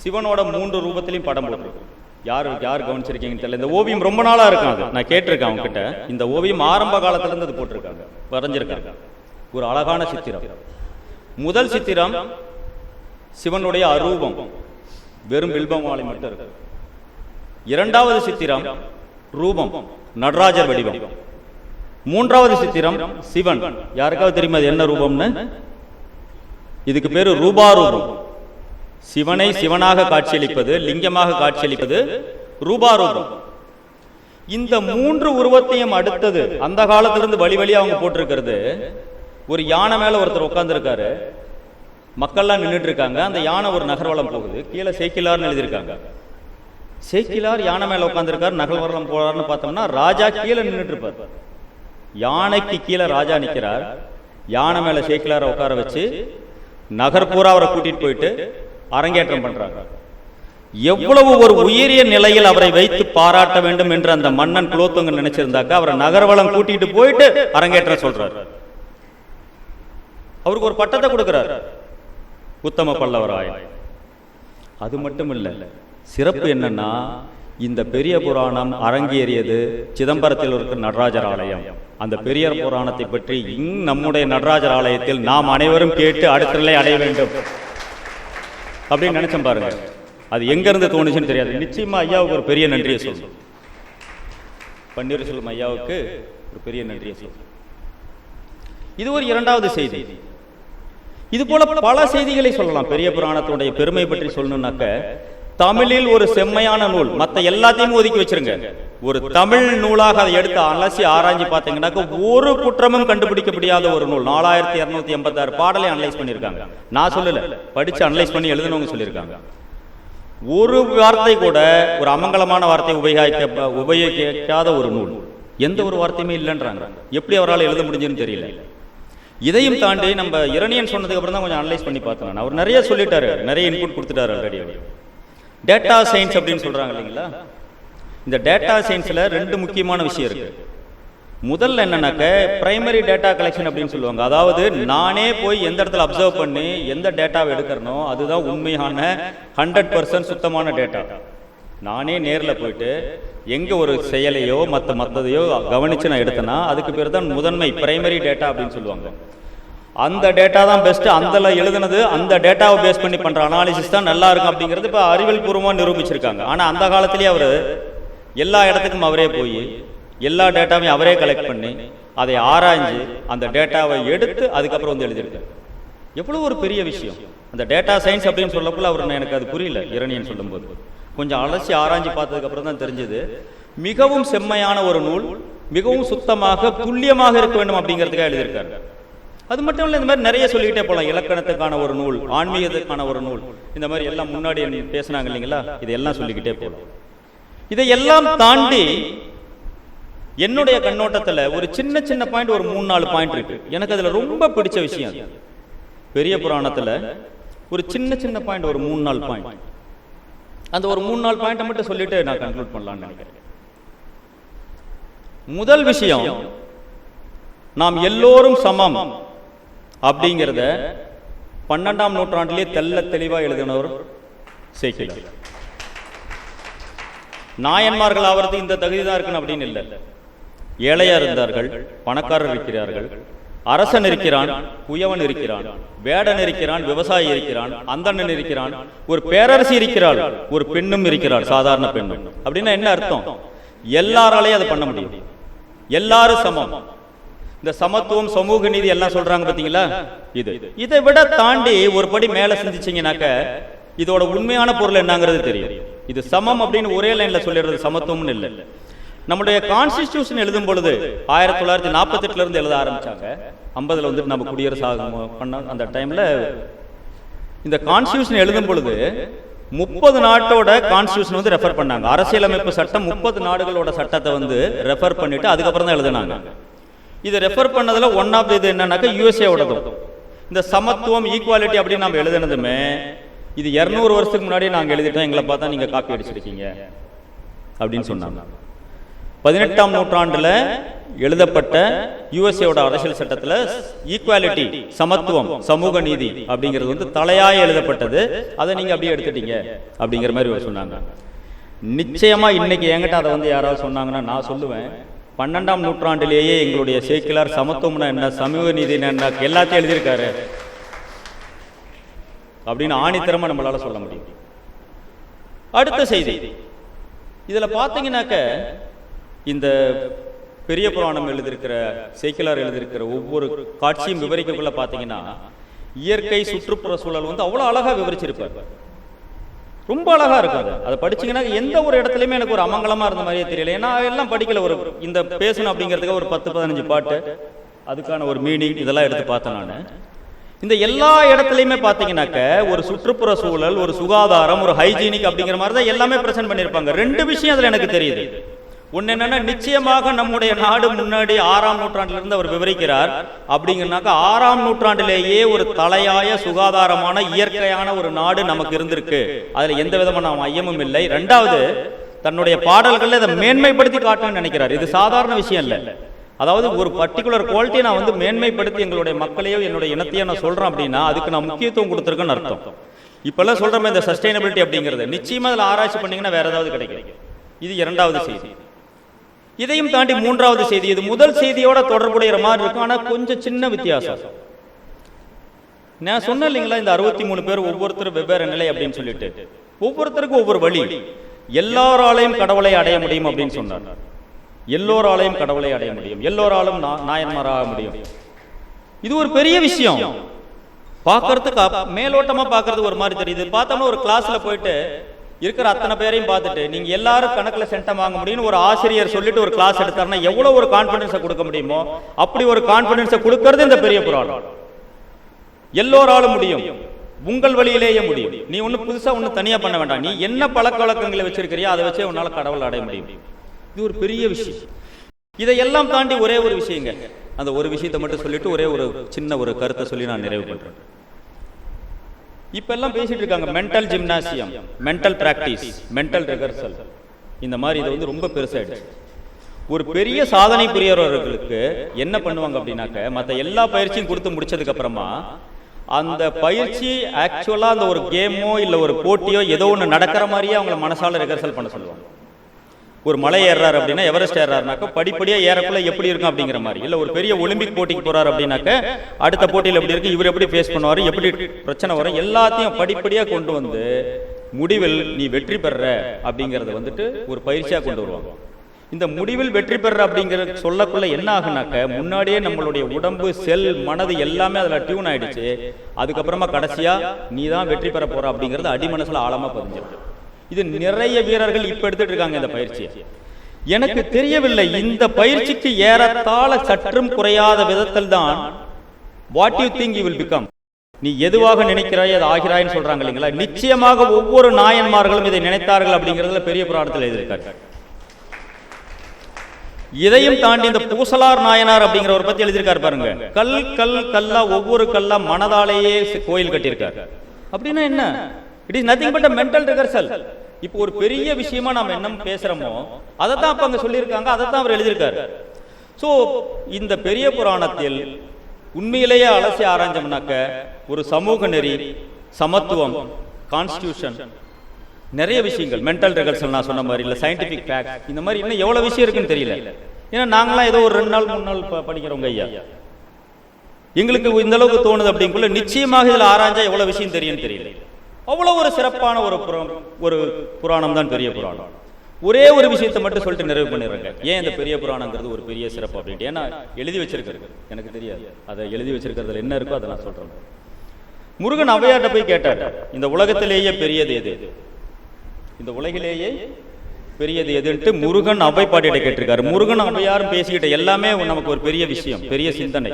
சிவனோட 3 ரூபத்திலையும் படம் போட்டிருக்கும். யார் கவனிச்சிருக்கீங்கன்னு தெரியல. இந்த ஓவியம் ரொம்ப நாளா இருக்கும், அது நான் கேட்டிருக்கேன் அவங்க கிட்ட. இந்த ஓவியம் ஆரம்ப காலத்துல இருந்து அது போட்டிருக்காங்க, வரைஞ்சிருக்காங்க. ஒரு அழகான சித்திரம். முதல் சித்திரம் சிவனுடைய அரூபம், வெறும் வில்பமாலை மட்டும் இருக்கு. 2வது சித்திரம் ரூபம், நடராஜர் வடிவம். 3வது சித்திரம் சிவன். யாருக்காவது தெரியுமா அது என்ன ரூபம்னு? இதுக்கு பேரு ரூபாரூபம். சிவனை சிவனாக காட்சியளிப்பது, லிங்கமாக காட்சியளிப்பது ரூபாரூபம். இந்த 3 உருவத்தையும் அடுத்தது அந்த காலத்திலிருந்து வழி வழியா அவங்க போட்டிருக்கிறது. ஒரு யானை மேல ஒருத்தர் உட்கார்ந்து இருக்காரு, மக்கள்லாம் நின்றுட்டு இருக்காங்க. அந்த யானை ஒரு நகர்வலம் போகுது, கீழே சேக்கிலார்னு எழுதியிருக்காங்க. சேக்கிலார் யானை மேல உட்கார்ந்துருக்காரு, நகர்வலம் போறாருன்னு பார்த்தோம்னா ராஜா கீழே நின்றுட்டு இருப்பார். யானைக்கு கீழே ராஜா நிற்கிறார். யானை மேல சேக்கிலாரை உட்கார வச்சு நகர்பூரா அவரை கூட்டிட்டு போயிட்டு அரங்கேற்றம் பண்றாங்க. எவ்வளவு ஒரு உயரிய நிலையில் அவரை வைத்து பாராட்ட வேண்டும் என்று அந்த மன்னன் குலோத்துங்க நினைச்சிருந்தாக்க, அவரை நகர்வலம் கூட்டிட்டு போயிட்டு அரங்கேற்றம் சொல்றாரு. அவருக்கு ஒரு பட்டத்தை கொடுக்கிறார், உத்தம பல்லவராய. அது மட்டும் இல்லை, சிறப்பு என்னன்னா இந்த பெரிய புராணம் அரங்கேறியது சிதம்பரத்தில் இருக்கிற நடராஜர் ஆலயம். அந்த பெரிய புராணத்தை பற்றி நம்முடைய நடராஜர் ஆலயத்தில் நாம் அனைவரும் கேட்டு அடுத்த நிலை அடைய வேண்டும் அப்படின்னு நினைச்சோம் பாருங்க. அது எங்க இருந்து தோணுச்சுன்னு தெரியாது. நிச்சயமா ஐயாவுக்கு ஒரு பெரிய நன்றியை சொல்லணும். பன்னீர்செல்வம் ஐயாவுக்கு ஒரு பெரிய நன்றியை சொல்லணும். இது ஒரு இரண்டாவது செய்தி. இது போல பல செய்திகளை சொல்லலாம். பெரிய புராணத்துடைய பெருமை பற்றி சொல்லணும்னாக்க, தமிழில் ஒரு செம்மையான நூல், மற்ற எல்லாத்தையும் ஒதுக்கி வச்சிருங்க, ஒரு தமிழ் நூலாக அதை எடுத்து அலசி ஆராய்ச்சி பார்த்தீங்கன்னாக்க ஒரு குற்றமும் கண்டுபிடிக்க முடியாத ஒரு நூல். 4286 பாடலை அனலைஸ் பண்ணியிருக்காங்க. நான் சொல்லல, படிச்சு அனலைஸ் பண்ணி எழுதினவங்க சொல்லியிருக்காங்க. ஒரு வார்த்தை கூட ஒரு அமங்கலமான வார்த்தை உபயோகிக்காத ஒரு நூல், எந்த ஒரு வார்த்தையுமே இல்லைன்றாங்க. எப்படி அவரால் எழுத முடிஞ்சுன்னு தெரியல. இதையும் தாண்டி நம்ம இரணியன் சொன்னதுக்கு அப்புறம் தான் கொஞ்சம் அனலைஸ் பண்ணி பார்த்தேன். அவர் நிறைய சொல்லிட்டாரு, நிறைய இன்புட் கொடுத்துட்டாரு ஆல்ரெடி. டேட்டா சயின்ஸ் அப்படின்னு சொல்றாங்க இல்லைங்களா? இந்த டேட்டா சயின்ஸ்ல ரெண்டு முக்கியமான விஷயம் இருக்கு. முதல்ல என்னன்னாக்க பிரைமரி டேட்டா கலெக்ஷன் அப்படின்னு சொல்லுவாங்க. அதாவது நானே போய் எந்த இடத்துல அப்சர்வ் பண்ணி எந்த டேட்டாவை எடுக்கிறனோ அதுதான் உண்மையான 100% சுத்தமான டேட்டா. நானே நேரில் போயிட்டு எங்க ஒரு செயலையோ மற்றதையோ கவனிச்சு நான் எடுத்தேன்னா அதுக்கு பேர் தான் முதன்மை பிரைமரி டேட்டா அப்படின்னு சொல்லுவாங்க. அந்த டேட்டா தான் பெஸ்ட். அந்த எழுதுனது அந்த டேட்டாவை பேஸ் பண்ணி பண்ற அனாலிசிஸ் தான் நல்லா இருக்கும் அப்படிங்கிறது இப்போ அறிவியல் பூர்வமாக நிரூபிச்சிருக்காங்க. ஆனால் அந்த காலத்திலேயே அவர் எல்லா இடத்துக்கும் அவரே போய் எல்லா டேட்டாவையும் அவரே கலெக்ட் பண்ணி அதை ஆராய்ஞ்சு அந்த டேட்டாவை எடுத்து அதுக்கப்புறம் வந்து எழுதியிருக்காரு. எவ்வளோ ஒரு பெரிய விஷயம் அந்த டேட்டா சயின்ஸ் அப்படின்னு சொல்லக்குள்ள அவர் எனக்கு அது புரியல. இரணியன் சொல்லும்போது கொஞ்சம் அலசி ஆராய்ச்சி பார்த்ததுக்கு அப்புறம் தான் தெரிஞ்சது மிகவும் செம்மையான ஒரு நூல், மிகவும் சுத்தமாக துல்லியமாக இருக்க வேண்டும் அப்படிங்கிறதுக்காக எழுதியிருக்காரு. அது மட்டும் இல்லை, இந்த மாதிரி நிறைய சொல்லிக்கிட்டே போகலாம். இலக்கணத்துக்கான ஒரு நூல், ஆன்மீகத்துக்கான ஒரு நூல், இந்த மாதிரி எல்லாம் முன்னாடி பேசினாங்க இல்லைங்களா? இதெல்லாம் சொல்லிக்கிட்டே போகலாம். இதையெல்லாம் தாண்டி என்னுடைய கண்ணோட்டத்தில் ஒரு சின்ன சின்ன பாயிண்ட், ஒரு 3-4 பாயிண்ட் இருக்கு. எனக்கு அதுல ரொம்ப பிடிச்ச விஷயம் பெரிய புராணத்துல ஒரு சின்ன சின்ன பாயிண்ட், ஒரு 3-4 பாயிண்ட். அந்த ஒரு 3-4 பாயிண்ட் மட்டும் சொல்லிட்டு நான் கன்க்ளூட் பண்ணலாம்னு நினைக்கிறேன். முதல் விஷயம், நாம் எல்லோரும் சமம் அப்படிங்கிறத 12ஆம் நூற்றாண்டிலே தெல்ல தெளிவா எழுதினவர் சேக்கிழார். நாயன்மார்கள் ஆவது இந்த தகுதிதான் இருக்கணும் அப்படின்னு இல்லை. ஏழையா இருந்தார்கள், பணக்காரர் இருக்கிறார்கள், அரசன் இருக்கிறான், குயவன் இருக்கிறான், வேடன் இருக்கிறான், விவசாயி இருக்கிறான், அந்தணன் இருக்கிறான், ஒரு பேரரசி இருக்கிறாள், ஒரு பெண்ணும் இருக்கிறாள், சாதாரண பெண்ணும். அப்படின்னா என்ன அர்த்தம்? எல்லாராலையும் அதை பண்ண முடியும். எல்லாரும் சமம். இந்த சமத்துவம், சமூக நீதி எல்லாம் சொல்றாங்க பாத்தீங்களா? இதை விட தாண்டி ஒரு படி மேல சிந்திச்சீங்கன்னாக்க இதோட உண்மையான பொருள் என்னங்கிறது தெரியும். இது சமம் அப்படின்னு ஒரே லைன்ல சொல்லிடுறது சமத்துவம்னு இல்லை. நம்முடைய கான்ஸ்டிடியூஷன் எழுதும் பொழுது 1948 இருந்து எழுத ஆரம்பிச்சாங்க. 50 வந்துட்டு நம்ம குடியரசு பண்ண அந்த டைம்ல இந்த கான்ஸ்டிடியூஷன் எழுதும் பொழுது 30 நாட்டோட கான்ஸ்டிடியூஷன் வந்து ரெஃபர் பண்ணாங்க. அரசியலமைப்பு சட்டம் 30 நாடுகளோட சட்டத்தை வந்து ரெஃபர் பண்ணிட்டு அதுக்கப்புறம் தான் எழுதினாங்க. இது ரெஃபர் பண்ணதுல ஒன் ஆஃப் இது என்னன்னாக்க யூஎஸ்ஏவோடதும் இந்த சமத்துவம், ஈக்குவாலிட்டி அப்படின்னு நம்ம எழுதுனதுமே இது 200 வருஷத்துக்கு முன்னாடியே நாங்கள் எழுதிட்டோம், எங்களை பார்த்தா நீங்க காப்பி அடிச்சிருக்கீங்க அப்படின்னு சொன்னாங்க. 18ஆம் நூற்றாண்டுல எழுதப்பட்ட யூஎஸ்ஏவோட அரசியல் சட்டத்துல ஈக்குவாலிட்டி, சமத்துவம், சமூக நீதி அப்படிங்கிறது வந்து தலையாய எழுதப்பட்டது. அதை நீங்க அப்படியே எடுத்துட்டீங்க அப்படிங்கிற மாதிரி சொன்னாங்க. நிச்சயமா இன்னைக்கு என்கிட்ட அதை வந்து யாராவது சொன்னாங்கன்னா நான் சொல்லுவேன், 12ஆம் நூற்றாண்டிலேயே எங்களுடைய சேக்கிழார் சமத்துவம்னா என்ன, சமூக நீதி என்ன எல்லாத்தையும் எழுதியிருக்காரு அப்படின்னு ஆணித்தரமா நம்மளால சொல்ல முடியும். அடுத்த செய்தி, இதுல பாத்தீங்கன்னாக்க இந்த பெரிய புராணம் எழுதியிருக்கிற சேக்கிழார் எழுதியிருக்கிற ஒவ்வொரு காட்சியும் விவரிக்கக்குள்ள பாத்தீங்கன்னா இயற்கை, சுற்றுப்புற சூழல் வந்து அவ்வளவு அழகா விவரிச்சிருப்பார். ரொம்ப அழகா இருக்காது. அதை படிச்சீங்கன்னா எந்த ஒரு இடத்துலயுமே எனக்கு ஒரு அமங்கலமா இருந்த மாதிரியே தெரியல. ஏன்னா எல்லாம் படிக்கல. ஒரு இந்த பேசணும் அப்படிங்கிறதுக்கு ஒரு 10-15 பாட்டு, அதுக்கான ஒரு மீனிங் இதெல்லாம் எடுத்து பார்த்தேன் நான். இந்த எல்லா இடத்துலையுமே பார்த்தீங்கன்னாக்க ஒரு சுற்றுப்புற சூழல், ஒரு சுகாதாரம், ஒரு ஹைஜீனிக் அப்படிங்கிற மாதிரி தான் எல்லாமே பிரசன்ட் பண்ணியிருப்பாங்க. 2 விஷயம் அதுல எனக்கு தெரியுது. ஒன்னு என்னன்னா, நிச்சயமாக நம்முடைய நாடு முன்னாடி 6ஆம் நூற்றாண்டிலிருந்து அவர் விவரிக்கிறார். அப்படிங்கிறனாக்க 6ஆம் நூற்றாண்டிலேயே ஒரு தலையாய சுகாதாரமான இயற்கையான ஒரு நாடு நமக்கு இருந்திருக்கு. அதுல எந்த விதமான ஐயமும் இல்லை. 2வது, தன்னுடைய பாடல்கள் இதை மேன்மைப்படுத்தி காட்டணும்னு நினைக்கிறார். இது சாதாரண விஷயம் இல்லை. அதாவது ஒரு பர்டிகுலர் குவாலிட்டியை நான் வந்து மேன்மைப்படுத்தி எங்களுடைய மக்களையோ என்னுடைய இனத்தையோ நான் சொல்றேன் அப்படின்னா அதுக்கு நான் முக்கியத்துவம் கொடுத்துருக்கேன்னு அர்த்தம். இப்போல்லாம் சொல்கிறோமே இந்த சஸ்டைனபிலிட்டி அப்படிங்கிறது, நிச்சயமாக அதில் ஆராய்ச்சி பண்ணிங்கன்னா வேறு ஏதாவது கிடைக்கும். இது இரண்டாவது செய்தி. இதையும் தாண்டி மூன்றாவது செய்தி, இது முதல் செய்தியோட தொடர்புடைய மாதிரி இருக்கும், ஆனால் கொஞ்சம் சின்ன வித்தியாசம். நான் சொன்னேன் இல்லைங்களா, இந்த 63 பேர் ஒவ்வொருத்தரும் வெவ்வேறு நிலை அப்படின்னு சொல்லிட்டு, ஒவ்வொருத்தருக்கும் ஒவ்வொரு வழி. எல்லாராலையும் கடவுளை அடைய முடியும் அப்படின்னு சொன்னார். எல்லோராலையும் கடவுளை அடைய முடியும், எல்லோராலும் நாயன்மாராக முடியும். இது ஒரு பெரிய விஷயம். பார்க்கறதுக்கு மேலோட்டமா பார்க்கறது ஒரு மாதிரி தெரியுது. பார்த்தோம்னா ஒரு கிளாஸ்ல போயிட்டு இருக்கிற அத்தனை பேரையும் பார்த்துட்டு நீங்க எல்லாரும் கணக்குல சென்டம் வாங்க முடியும்னு ஒரு ஆசிரியர் சொல்லிட்டு ஒரு கிளாஸ் எடுத்தாருன்னா எவ்வளவு ஒரு கான்பிடன்ஸை கொடுக்க முடியுமோ அப்படி ஒரு கான்பிடன்ஸை கொடுக்கறது இந்த பெரிய புராணம். எல்லோராலும் முடியும், உங்கள் வழியிலேயே முடியும். நீ ஒண்ணு புதுசா ஒண்ணு தனியா பண்ண வேண்டாம். நீ என்ன பழக்க வழக்கங்களை வச்சிருக்கிறியோ அதை வச்சே உன்னால கடவுள் அடைய முடியும். இது ஒரு பெரிய விஷயம். இதையெல்லாம் தாண்டி ஒரே ஒரு விஷயங்க, அந்த ஒரு விஷயத்தை மட்டும் சொல்லிட்டு ஒரே ஒரு சின்ன ஒரு கருத்தை சொல்லி நான் நிறைவு பண்றேன். இப்ப எல்லாம் பேசிட்டு இருக்காங்க mental gymnasium, mental practice, mental rehearsal. இந்த மாதிரி இது வந்து ரொம்ப பெருசாயிடுச்சு. ஒரு பெரிய சாதனை புரியவர்களுக்கு என்ன பண்ணுவாங்க அப்படின்னாக்க, மற்ற எல்லா பயிற்சியும் கொடுத்து முடிச்சதுக்கு அப்புறமா அந்த பயிற்சி ஆக்சுவலா அந்த ஒரு கேமோ இல்ல ஒரு போட்டியோ ஏதோ ஒன்று நடக்கிற மாதிரியே அவங்களை மனசால ரிஹர்சல் பண்ண சொல்லுவாங்க. ஒரு மலை ஏறாரு அப்படின்னா, எவரெஸ்ட் ஏறாருனாக்க படிப்படியா ஏறக்குள்ள எப்படி இருக்கும் அப்படிங்கிற மாதிரி, இல்ல ஒரு பெரிய ஒலிம்பிக் போட்டிக்கு போறாரு அப்படின்னாக்க அடுத்த போட்டியில் எப்படி இருக்கு, இவர் எப்படி ஃபேஸ் பண்ணுவாரு, எப்படி பிரச்சனை வரும், எல்லாத்தையும் படிப்படியா கொண்டு வந்து முடிவில் நீ வெற்றி பெற அப்படிங்கறத வந்துட்டு ஒரு பயிற்சியா கொண்டு வருவாங்க. இந்த முடிவில் வெற்றி பெற அப்படிங்கிற சொல்லக்குள்ள என்ன ஆகுனாக்க, முன்னாடியே நம்மளுடைய உடம்பு, செல், மனது எல்லாமே அதுல டியூன் ஆயிடுச்சு. அதுக்கப்புறமா கடைசியா நீ தான் வெற்றி பெற போற அப்படிங்கிறது அடிமனசுல ஆழமா பதிஞ்சிருக்கு. இது நிறைய வீரர்கள் இப்ப எடுத்துட்டு இருக்காங்க இந்த பயிற்சியை. எனக்கு தெரியவில்லை, இந்த பயிற்சிக்கு ஏறத்தாழ சற்றும் குறையாத விதத்தில் தான் what you think you will become, நீ எதுவாக நினைக்கிறாய் அது ஆகிறாய்ன்னு சொல்றாங்க இல்லைங்களா. நிச்சயமாக ஒவ்வொரு நாயன்மார்களும் இதை நினைத்தார்கள் அப்படிங்கிறதுல பெரிய புராணத்தில் எழுதியிருக்காரு. இதையும் தாண்டி இந்த பூசலார் நாயனார் அப்படிங்கிறவர் பத்தி எழுதியிருக்காரு பாருங்க. கல் கல் கல்லா, ஒவ்வொரு கல்லா மனதாலேயே கோயில் கட்டியிருக்காரு. அப்படின்னா என்ன? It is nothing but a mental rehearsal. இப்போ ஒரு பெரிய விஷயமா நாம என்ன பேசுறோமோ அதை தான் அப்ப அங்க சொல்லியிருக்காங்க, அதை தான் அவர் எழுதியிருக்காரு. சோ இந்த பெரிய புராணத்தில் உண்மையிலேயே அலசி ஆராய்ஞ்சோம்னாக்க ஒரு சமூக நெறி, சமத்துவம், கான்ஸ்டிடியூஷன், நிறைய விஷயங்கள், மென்டல் ரிஹர்சல் நான் சொன்ன மாதிரி, இல்லை சயின்டிபிக் ஃபேக்ட், இந்த மாதிரி இன்னும் எவ்வளவு விஷயம் இருக்குன்னு தெரியல. ஏன்னா நாங்களாம் ஏதோ ஒரு 2 நாள் 3 நாள் படிக்கிறவங்க ஐயா, எங்களுக்கு இந்த அளவுக்கு தோணுது. அப்படிங்குள்ள நிச்சயமாக இதில் ஆராய்ஞ்சா எவ்வளவு விஷயம் தெரியும் தெரியல. அவ்வளவு ஒரு சிறப்பான ஒரு புராணம் தான் பெரிய புராணம். ஒரே ஒரு விஷயத்தை மட்டும் சொல்லிட்டு நிறைவு பண்ணிடுறாங்க. ஏன் இந்த பெரிய புராணங்கிறது ஒரு பெரிய சிறப்பு அப்படின்ட்டு, ஏன்னா எழுதி வச்சிருக்கிறது எனக்கு தெரியாது, அதை எழுதி வச்சிருக்கிறதுல என்ன இருக்கோ அதை நான் சொல்றேன். முருகன் ஔவையார்ட்ட போய் கேட்டார், இந்த உலகத்திலேயே பெரியது எது, இந்த உலகிலேயே பெரியது எதுன்ட்டு முருகன் அவ்வை பாட்டியிட்ட கேட்டிருக்காரு. முருகன் ஔவையாரும் பேசிக்கிட்ட எல்லாமே நமக்கு ஒரு பெரிய விஷயம், பெரிய சிந்தனை,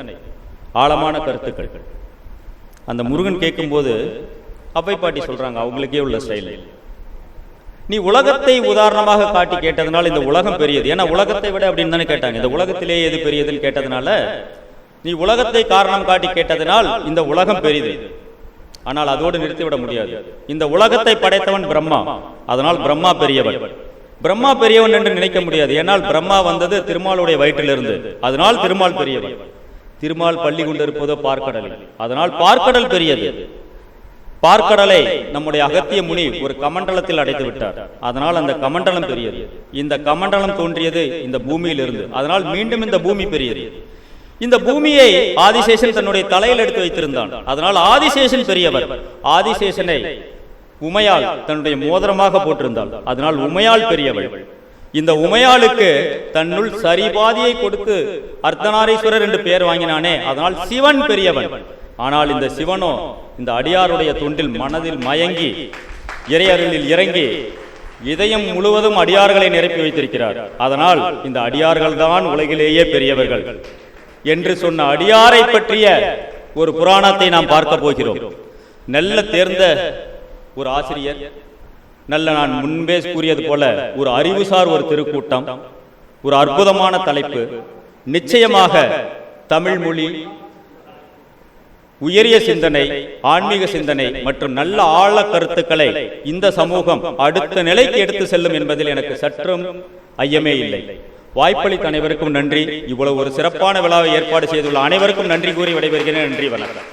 ஆழமான கருத்துக்கள். அந்த முருகன் கேட்கும்போது அவ்வை பாட்டி சொல்றாங்க அவங்களுக்கே உள்ள ஸ்டைல், நீ உலகத்தை உதாரணமாக காட்டி கேட்டதுனால இந்த உலகம் பெரியது. ஏன்னா உலகத்தை விட அப்படின்னு தானே கேட்டாங்க, இந்த உலகத்திலே எது பெரியதுன்னு கேட்டதுனால நீ உலகத்தை காரணம் காட்டி கேட்டதனால் இந்த உலகம் பெரியது. ஆனால் அதோடு நிறுத்திவிட முடியாது. இந்த உலகத்தை படைத்தவன் பிரம்மா, அதனால் பிரம்மா பெரியவன். பிரம்மா பெரியவன் என்று நினைக்க முடியாது, ஏனால் பிரம்மா வந்தது திருமாலுடைய வயிற்றிலிருந்து, அதனால் திருமால் பெரியவன். திருமால் பள்ளி கொண்டிருப்பதோ பார்க்கடலில், அதனால் பார்க்கடல் பெரியது. பார்க்கடலை நம்முடைய அகத்திய முனி ஒரு கமண்டலத்தில் அடைத்து விட்டார், அதனால் அந்த கமண்டலம் பெரியது. இந்த கமண்டலம் தோன்றியது இந்த பூமியில் இருந்து, அதனால் மீண்டும் இந்த பூமி பெரியது. இந்த பூமியை ஆதிசேஷன் தன்னுடைய தலையில் எடுத்து வைத்திருந்தான், அதனால் ஆதிசேஷன் பெரியவர். ஆதிசேஷனை உமையால் தன்னுடைய மோதிரமாக போட்டிருந்தாள், அதனால் உமையால் பெரியவள். இந்த உமையாளுக்கு தன்னுள் சரிபாதியை கொடுத்து அர்த்தநாரீஸ்வரர் என்று பெயர் வாங்கினானே, அதனால் சிவன் பெரியவன். ஆனால் இந்த சிவனோ இந்த அடியாருடைய தொண்டில் மனதில் மயங்கி இறையருளில் இறங்கி இதயம் முழுவதும் அடியார்களை நிரப்பி வைத்திருக்கிறார். அதனால் இந்த அடியார்கள் தான் உலகிலேயே பெரியவர்கள் என்று சொன்ன அடியாரை பற்றிய ஒரு புராணத்தை நாம் பார்க்க போகிறோம். நல்ல தேர்ந்த ஒரு ஆசிரியர், நல்ல நான் முன்பே கூறியது போல ஒரு அறிவுசார் ஒரு திருக்கூட்டம், ஒரு அற்புதமான தலைப்பு. நிச்சயமாக தமிழ் மொழி, உயரிய சிந்தனை, ஆன்மீக சிந்தனை மற்றும் நல்ல ஆழ கருத்துக்களை இந்த சமூகம் அடுத்த நிலைக்கு எடுத்து செல்லும் என்பதில் எனக்கு சற்றும் ஐயமே இல்லை. வாய்ப்பளித்த அனைவருக்கும் நன்றி. இவ்வளவு ஒரு சிறப்பான விழாவை ஏற்பாடு செய்துள்ள அனைவருக்கும் நன்றி கூறி விடைபெறுகிறேன். நன்றி, வணக்கம்.